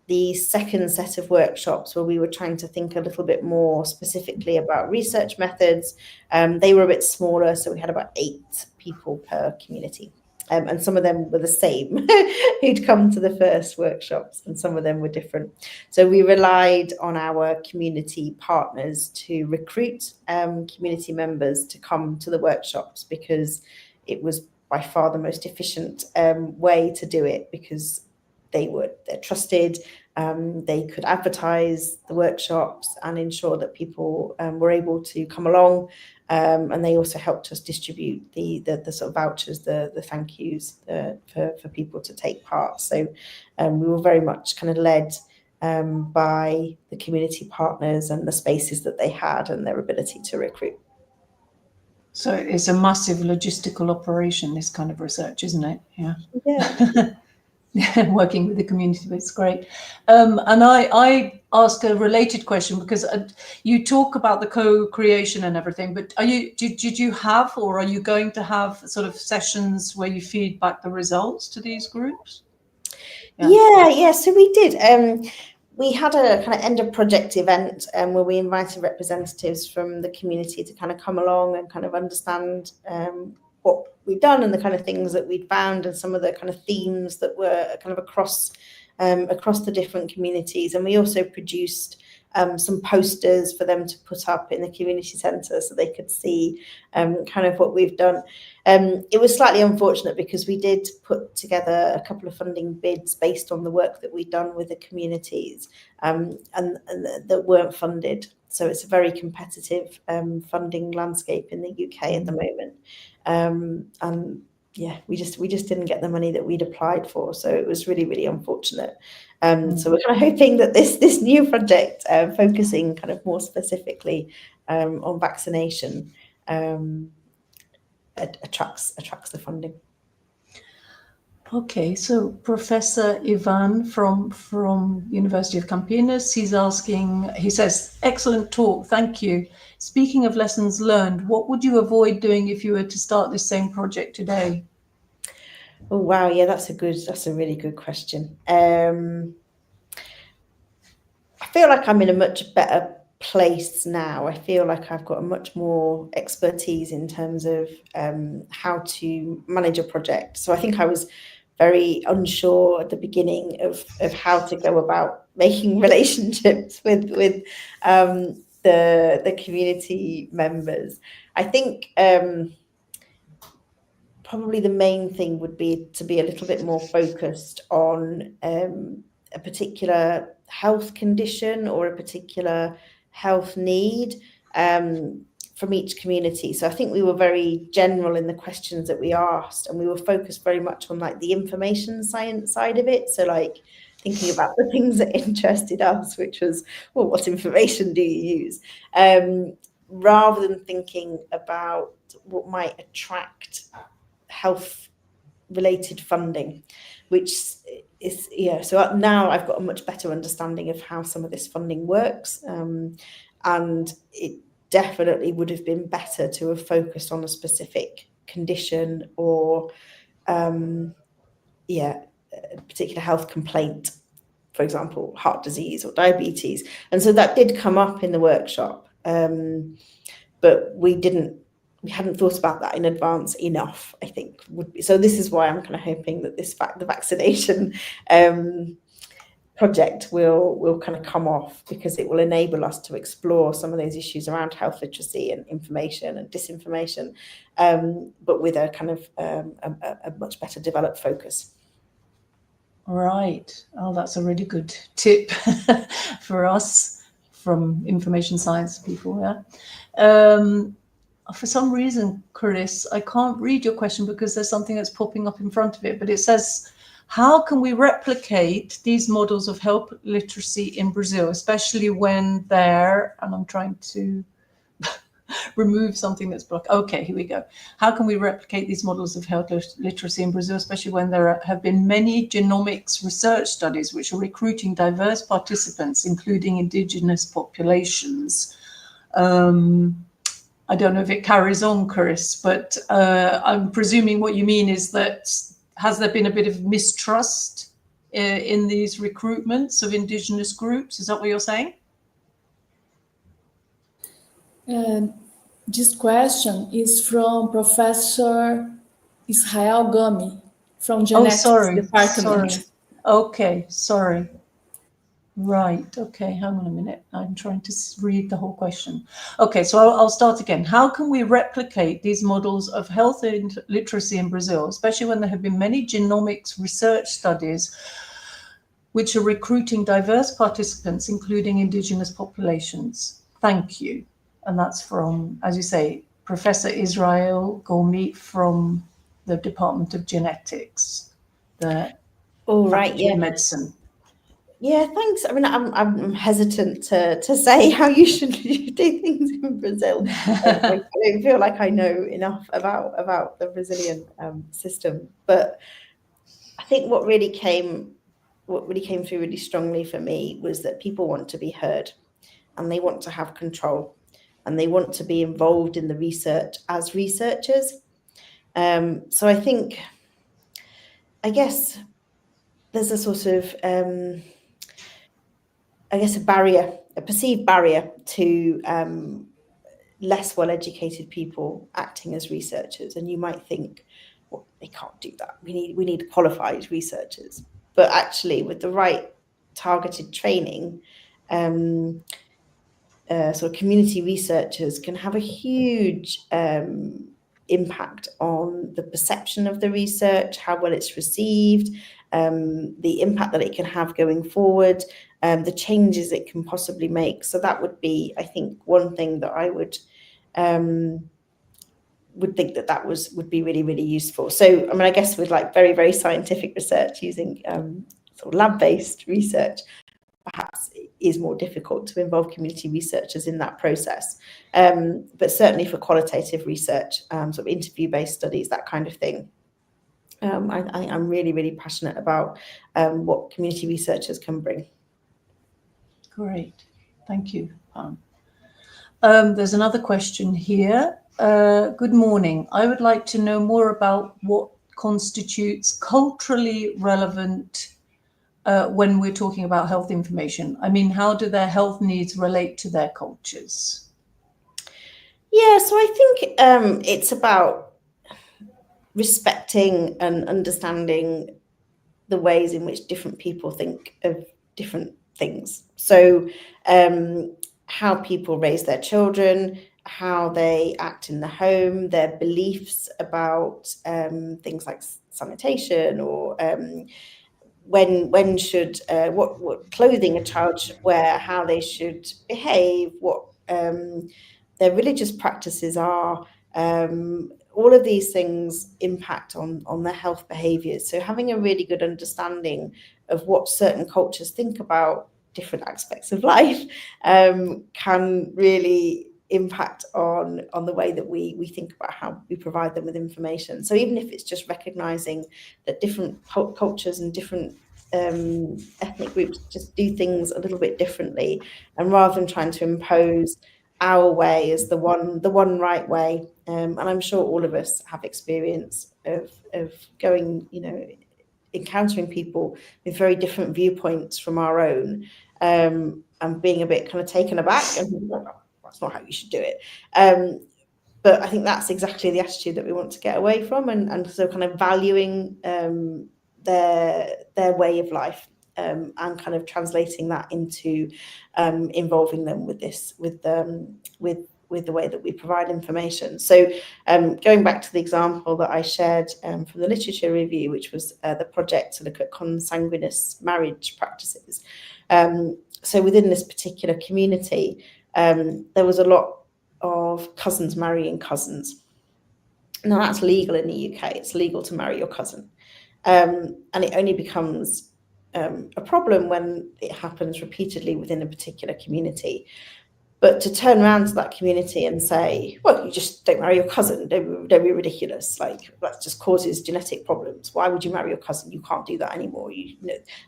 The second set of workshops where we were trying to think a little bit more specifically about research methods, they were a bit smaller. So we had about 8 people per community. And some of them were the same who'd come to the first workshops, and some of them were different. So we relied on our community partners to recruit community members to come to the workshops, because it was by far the most efficient way to do it, because they're trusted. They could advertise the workshops and ensure that people were able to come along. And they also helped us distribute the sort of vouchers, the thank yous for people to take part. So we were very much kind of led by the community partners and the spaces that they had and their ability to recruit. So it's a massive logistical operation, this kind of research, isn't it? Yeah. Working with the community, it's great. And I ask a related question, because you talk about the co-creation and everything, but did you have, or are you going to have sort of sessions where you feed back the results to these groups? Yeah. So we did. We had a kind of end of project event where we invited representatives from the community to kind of come along and kind of understand what we'd done and the kind of things that we'd found, and some of the kind of themes that were kind of across the different communities. And we also produced some posters for them to put up in the community centre so they could see kind of what we've done. It was slightly unfortunate because we did put together a couple of funding bids based on the work that we'd done with the communities and that weren't funded. So it's a very competitive funding landscape in the UK at the moment. And yeah, we just didn't get the money that we'd applied for. So it was really, really unfortunate. So we're kind of hoping that this new project, focusing kind of more specifically on vaccination, attracts the funding. Okay, so Professor Ivan from University of Campinas, he says, excellent talk, thank you. Speaking of lessons learned, what would you avoid doing if you were to start this same project today? Oh, wow. Yeah, that's a really good question. I feel like I'm in a much better place now. I feel like I've got a much more expertise in terms of how to manage a project. So I think I was very unsure at the beginning of how to go about making relationships with the community members. I think probably the main thing would be to be a little bit more focused on a particular health condition or a particular health need from each community. So I think we were very general in the questions that we asked, and we were focused very much on like the information science side of it. So like thinking about the things that interested us, which was, well, what information do you use? Rather than thinking about what might attract health related funding, which is, so now I've got a much better understanding of how some of this funding works, and it definitely would have been better to have focused on a specific condition or a particular health complaint, for example, heart disease or diabetes. And so that did come up in the workshop, but we hadn't thought about that in advance enough, I think, would be. So this is why I'm kind of hoping that the vaccination project will kind of come off, because it will enable us to explore some of those issues around health literacy and information and disinformation, but with a kind of a much better developed focus. Right. Oh, that's a really good tip for us from information science people. Yeah. For some reason, Chris, I can't read your question because there's something that's popping up in front of it, but it says, how can we replicate these models of health literacy in Brazil, especially when they're, and I'm trying to remove something that's blocked. Okay, here we go. How can we replicate these models of health literacy in Brazil, especially when there have been many genomics research studies which are recruiting diverse participants, including indigenous populations? I don't know if it carries on, Chris, but I'm presuming what you mean is that has there been a bit of mistrust in these recruitments of indigenous groups? Is that what you're saying? This question is from Professor Israel Gami from Genetics Department. Sorry. Okay, sorry. Right, okay, hang on a minute. I'm trying to read the whole question. Okay, so I'll start again. How can we replicate these models of health and literacy in Brazil, especially when there have been many genomics research studies which are recruiting diverse participants, including indigenous populations? Thank you. And that's from, as you say, Professor Israel Gomi from the Department of Genetics, the Faculty of Medicine. Yeah, thanks. I mean, I'm hesitant to say how you should do things in Brazil. I don't feel like I know enough about the Brazilian system. But I think what really came through really strongly for me was that people want to be heard, and they want to have control, and they want to be involved in the research as researchers. So I guess there's a sort of a perceived barrier to less well-educated people acting as researchers. And you might think, well, they can't do that. We need qualified researchers. But actually, with the right targeted training, sort of community researchers can have a huge impact on the perception of the research, how well it's received, the impact that it can have going forward, the changes it can possibly make. So that would be, I think, one thing that I would think that would be really, really useful. So, I mean, I guess with like very, very scientific research using sort of lab-based research, perhaps it is more difficult to involve community researchers in that process. But certainly for qualitative research, sort of interview-based studies, that kind of thing, I'm really, really passionate about what community researchers can bring. Great, thank you, Pam. There's another question here. Good morning. I would like to know more about what constitutes culturally relevant when we're talking about health information. I mean, how do their health needs relate to their cultures? Yeah, so I think it's about respecting and understanding the ways in which different people think of different things. So how people raise their children, how they act in the home, their beliefs about things like sanitation, or when should what clothing a child should wear, how they should behave, what their religious practices are. All of these things impact on their health behaviours. So having a really good understanding of what certain cultures think about different aspects of life can really impact on the way that we think about how we provide them with information. So even if it's just recognising that different cultures and different ethnic groups just do things a little bit differently, and rather than trying to impose our way as the one right way, and I'm sure all of us have experience of going, encountering people with very different viewpoints from our own, and being a bit kind of taken aback and like, oh, that's not how you should do it. But I think that's exactly the attitude that we want to get away from, and so kind of valuing their way of life, and kind of translating that into involving them with the way that we provide information. So going back to the example that I shared from the literature review, which was the project to look at consanguineous marriage practices. So within this particular community, there was a lot of cousins marrying cousins. Now that's legal in the UK. It's legal to marry your cousin. And it only becomes a problem when it happens repeatedly within a particular community. But to turn around to that community and say, well, you just don't marry your cousin, don't be ridiculous, like that just causes genetic problems. Why would you marry your cousin? You can't do that anymore.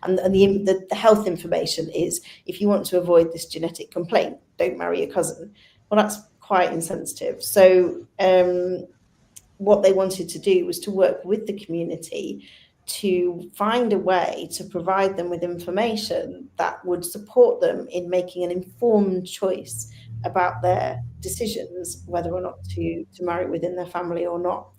And the health information is, if you want to avoid this genetic complaint, don't marry your cousin. Well, that's quite insensitive. So what they wanted to do was to work with the community to find a way to provide them with information that would support them in making an informed choice about their decisions, whether or not to marry within their family or not.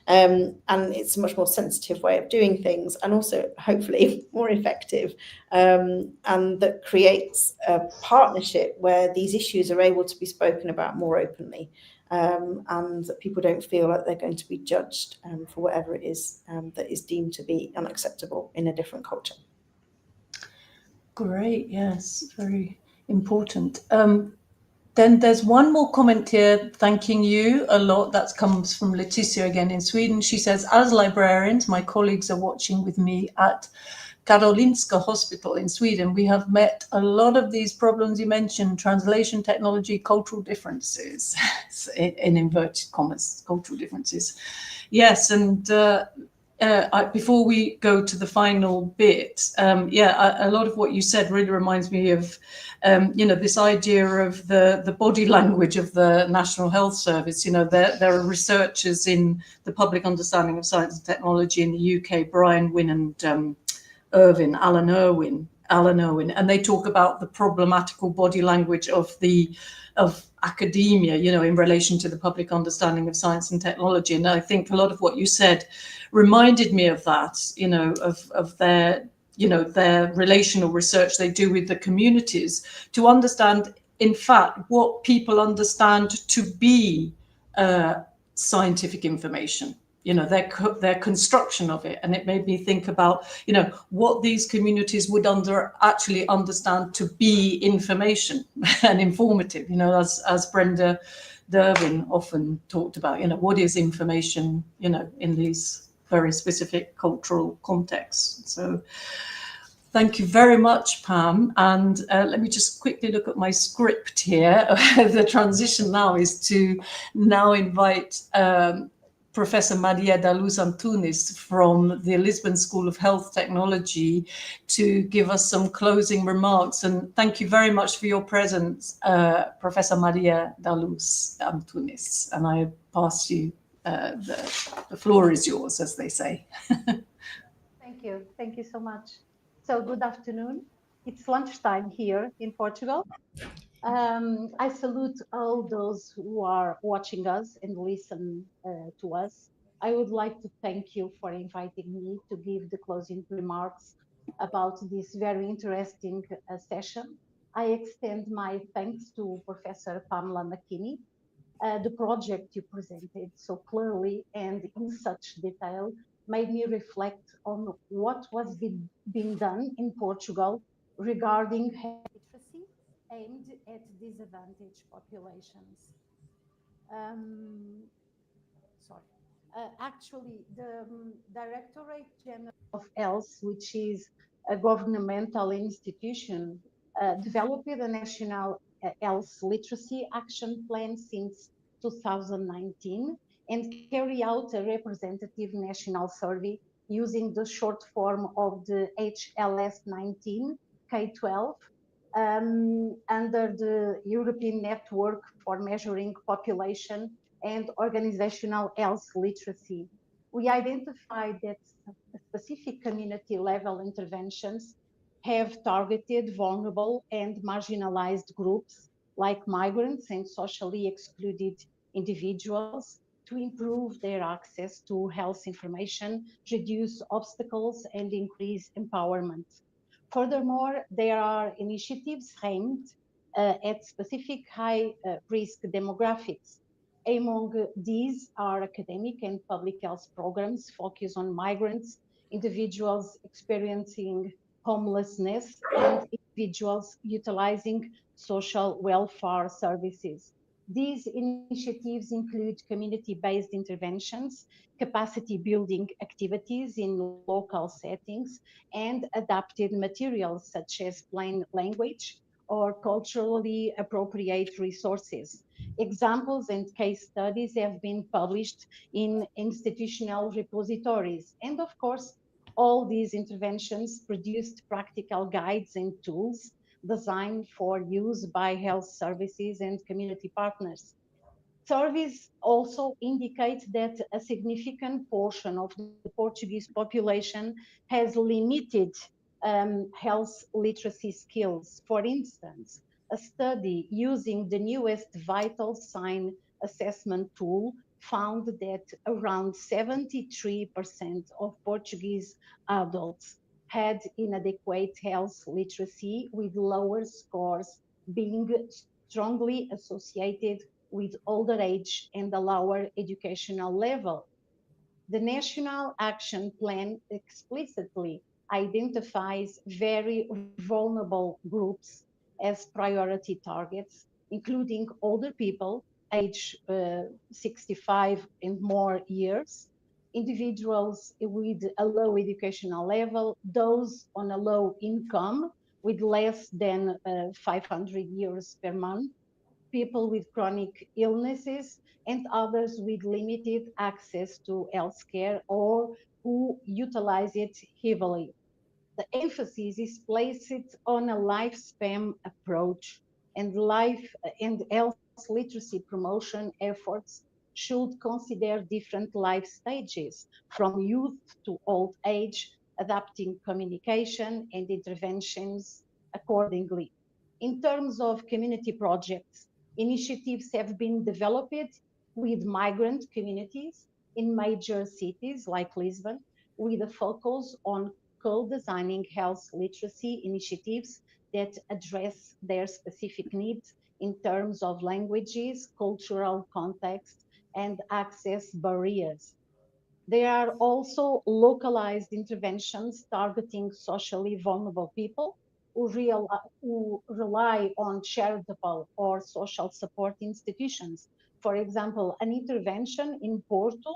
And it's a much more sensitive way of doing things, and also hopefully more effective, and that creates a partnership where these issues are able to be spoken about more openly. And that people don't feel like they're going to be judged for whatever it is that is deemed to be unacceptable in a different culture. Great, yes, very important. Then there's one more comment here thanking you a lot. That comes from Literacia again in Sweden. She says, as librarians, my colleagues are watching with me at Karolinska Hospital in Sweden. We have met a lot of these problems you mentioned: translation, technology, cultural differences, in inverted commas, cultural differences. Yes, and before we go to the final bit, a lot of what you said really reminds me of, this idea of the body language of the National Health Service. There are researchers in the Public Understanding of Science and Technology in the UK, Brian Wynne and Alan Irwin, and they talk about the problematical body language of academia, in relation to the public understanding of science and technology. And I think a lot of what you said reminded me of that, of their relational research they do with the communities to understand, in fact, what people understand to be scientific information. Their construction of it. And it made me think about, what these communities would actually understand to be information and informative, as Brenda Derwin often talked about, what is information, in these very specific cultural contexts. So thank you very much, Pam. And let me just quickly look at my script here. The transition now is to invite Professor Maria da Luz Antunes from the Lisbon School of Health Technology to give us some closing remarks. And thank you very much for your presence, Professor Maria da Luz Antunes. And I pass you, the floor is yours, as they say. Thank you. Thank you so much. So good afternoon. It's lunchtime here in Portugal. I salute all those who are watching us and listen to us. I would like to thank you for inviting me to give the closing remarks about this very interesting session. I extend my thanks to Professor Pamela McKinney. The project you presented so clearly and in such detail made me reflect on what was being done in Portugal regarding literacy aimed at disadvantaged populations. Actually, the Directorate General of Health, which is a governmental institution, developed a national health literacy action plan since 2019 and carry out a representative national survey using the short form of the HLS-19 K-12 under the European Network for Measuring Population and Organizational Health Literacy. We identified that specific community level interventions have targeted vulnerable and marginalized groups like migrants and socially excluded individuals to improve their access to health information, reduce obstacles, and increase empowerment. Furthermore, there are initiatives aimed at specific high-risk demographics. Among these are academic and public health programs focused on migrants, individuals experiencing homelessness, and individuals utilizing social welfare services. These initiatives include community-based interventions, capacity building activities in local settings, and adapted materials such as plain language or culturally appropriate resources. Examples and case studies have been published in institutional repositories. And of course, all these interventions produced practical guides and tools designed for use by health services and community partners. Surveys also indicate that a significant portion of the Portuguese population has limited health literacy skills. For instance, a study using the newest vital sign assessment tool found that around 73% of Portuguese adults had inadequate health literacy, with lower scores being strongly associated with older age and a lower educational level. The National Action Plan explicitly identifies very vulnerable groups as priority targets, including older people, age 65 and more years, individuals with a low educational level, those on a low income with less than 500 euros per month, people with chronic illnesses, and others with limited access to healthcare or who utilize it heavily. The emphasis is placed on a lifespan approach, and life and health literacy promotion efforts should consider different life stages from youth to old age, adapting communication and interventions accordingly. In terms of community projects, initiatives have been developed with migrant communities in major cities like Lisbon, with a focus on co-designing health literacy initiatives that address their specific needs in terms of languages, cultural context, and access barriers. There are also localized interventions targeting socially vulnerable people who rely on charitable or social support institutions. For example, an intervention in Porto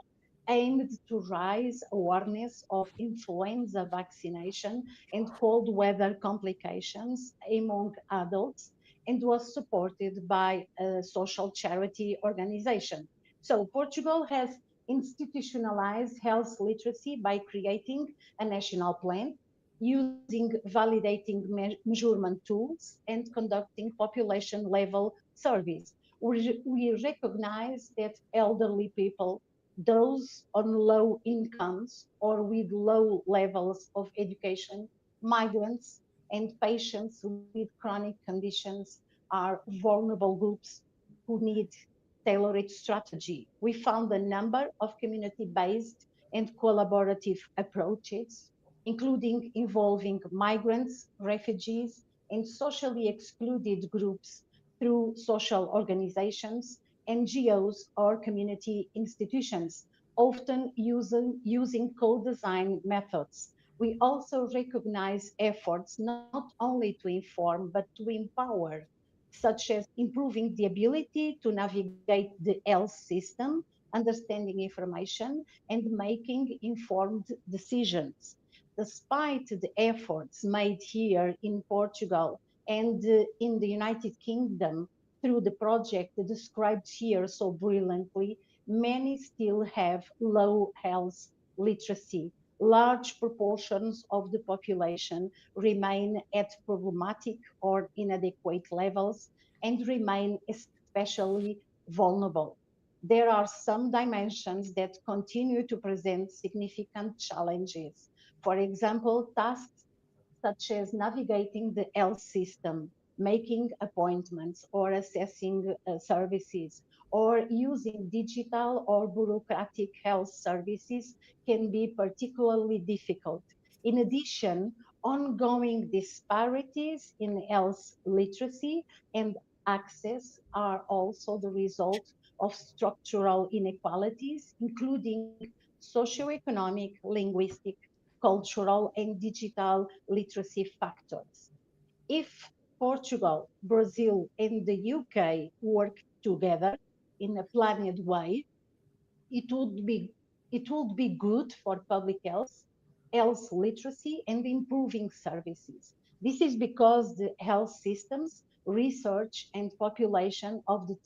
aimed to raise awareness of influenza vaccination and cold weather complications among adults and was supported by a social charity organization. So Portugal has institutionalize health literacy by creating a national plan, using validating measurement tools, and conducting population-level surveys. We recognize that elderly people, those on low incomes or with low levels of education, migrants, and patients with chronic conditions are vulnerable groups who need tailored strategy. We found a number of community-based and collaborative approaches, including involving migrants, refugees, and socially excluded groups through social organizations, NGOs, or community institutions, often using co-design methods. We also recognize efforts not only to inform, but to empower, such as improving the ability to navigate the health system, understanding information, and making informed decisions. Despite the efforts made here in Portugal and in the United Kingdom through the project described here so brilliantly, many still have low health literacy. Large proportions of the population remain at problematic or inadequate levels and remain especially vulnerable. There are some dimensions that continue to present significant challenges. For example, tasks such as navigating the health system, making appointments, or assessing services, or using digital or bureaucratic health services can be particularly difficult. In addition, ongoing disparities in health literacy and access are also the result of structural inequalities, including socioeconomic, linguistic, cultural, and digital literacy factors. If Portugal, Brazil, and the UK work together in a planned way, it would be good for public health literacy, and improving services. This is because the health systems, research, and population of the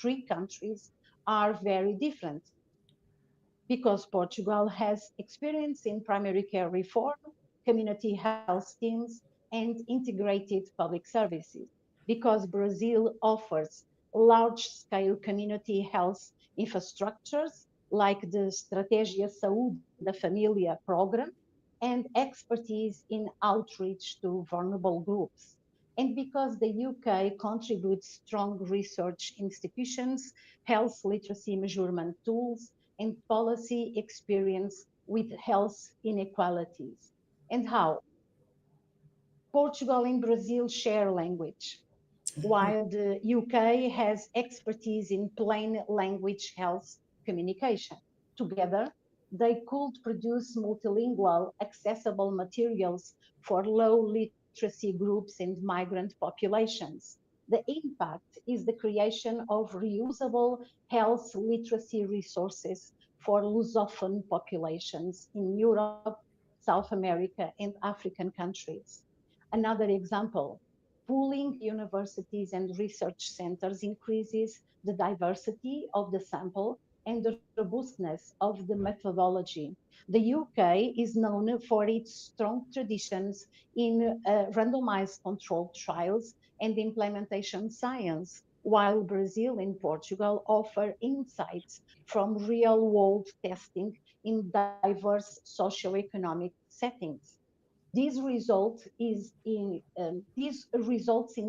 three countries are very different, because Portugal has experience in primary care reform, community health teams, and integrated public services, because Brazil offers large-scale community health infrastructures like the Estratégia Saúde da Família program, and expertise in outreach to vulnerable groups, and because the UK contributes strong research institutions, health literacy measurement tools, and policy experience with health inequalities. And how? Portugal and Brazil share language, while the UK has expertise in plain language health communication. Together, they could produce multilingual, accessible materials for low literacy groups and migrant populations. The impact is the creation of reusable health literacy resources for Lusophone populations in Europe, South America, and African countries. Another example, pooling universities and research centers increases the diversity of the sample and the robustness of the methodology. The UK is known for its strong traditions in randomized controlled trials and implementation science, while Brazil and Portugal offer insights from real-world testing in diverse socioeconomic settings. This results in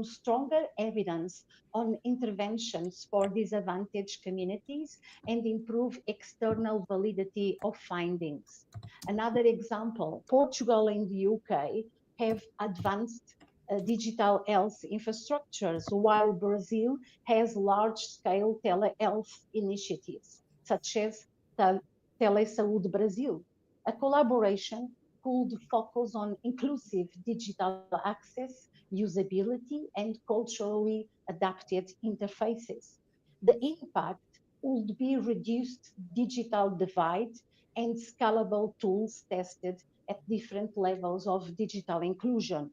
stronger evidence on interventions for disadvantaged communities and improve external validity of findings. Another example, Portugal and the UK have advanced digital health infrastructures, while Brazil has large-scale telehealth initiatives, such as Telesaúde Brazil. A collaboration could focus on inclusive digital access, usability, and culturally adapted interfaces. The impact would be reduced digital divide and scalable tools tested at different levels of digital inclusion.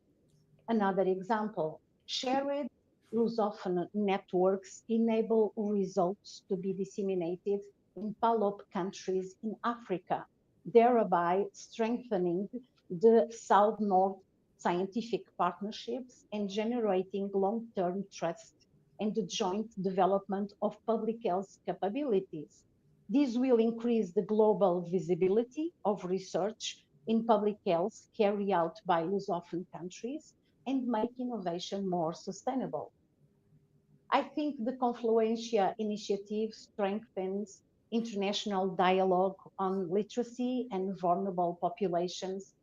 Another example, shared Lusophone networks enable results to be disseminated in PALOP countries in Africa, thereby strengthening the South-North scientific partnerships and generating long-term trust and the joint development of public health capabilities. This will increase the global visibility of research in public health carried out by Lusophone countries and make innovation more sustainable. I think the Confluencia initiative strengthens international dialogue on literacy and vulnerable populations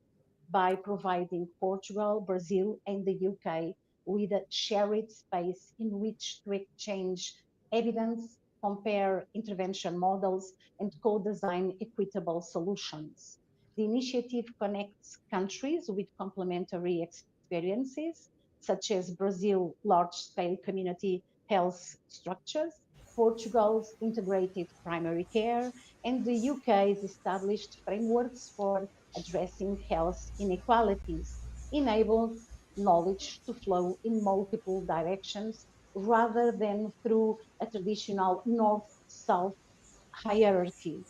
by providing Portugal, Brazil, and the UK with a shared space in which to exchange evidence, compare intervention models, and co-design equitable solutions. The initiative connects countries with complementary experiences, such as Brazil's large-scale community health structures, Portugal's integrated primary care, and the UK's established frameworks for addressing health inequalities, enable knowledge to flow in multiple directions rather than through a traditional north-south hierarchy.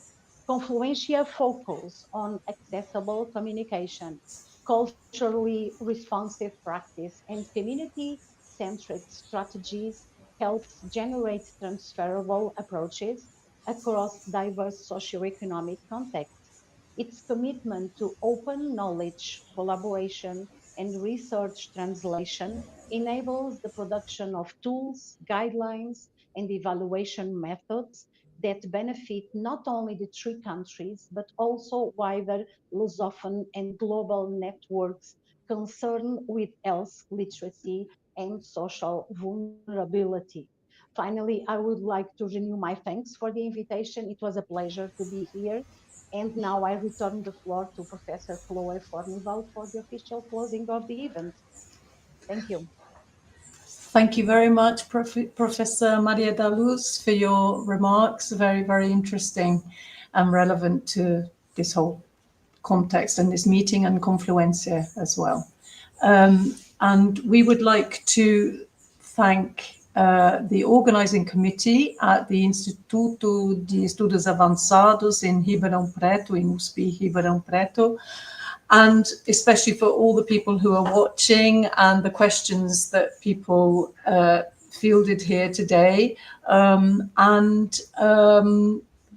Confluencia focuses on accessible communication, culturally responsive practice, and community-centric strategies helps generate transferable approaches across diverse socioeconomic contexts. Its commitment to open knowledge, collaboration, and research translation enables the production of tools, guidelines, and evaluation methods that benefit not only the three countries, but also wider Lusophone and global networks concerned with health literacy and social vulnerability. Finally, I would like to renew my thanks for the invitation. It was a pleasure to be here. And now I return the floor to Professor Chloe Fornival for the official closing of the event. Thank you. Thank you very much, Professor Maria da Luz, for your remarks. Very, very interesting and relevant to this whole context and this meeting and Confluencia as well. And we would like to thank the organizing committee at the Instituto de Estudos Avançados in Ribeirão Preto, in USP Ribeirão Preto, and especially for all the people who are watching and the questions that people fielded here today.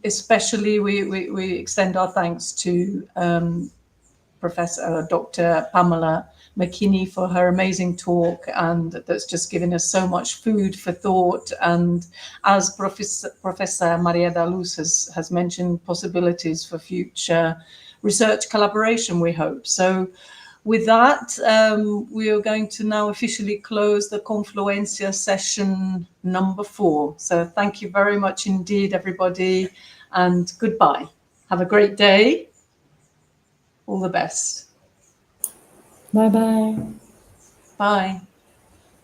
Especially we extend our thanks to Professor Dr. Pamela McKinney for her amazing talk, and that's just given us so much food for thought. And as Professor Maria da Luz has mentioned, possibilities for future research collaboration, we hope. So with that, we are going to now officially close the Confluencia session number 4. So thank you very much indeed, everybody, and goodbye. Have a great day. All the best. Bye-bye. Bye.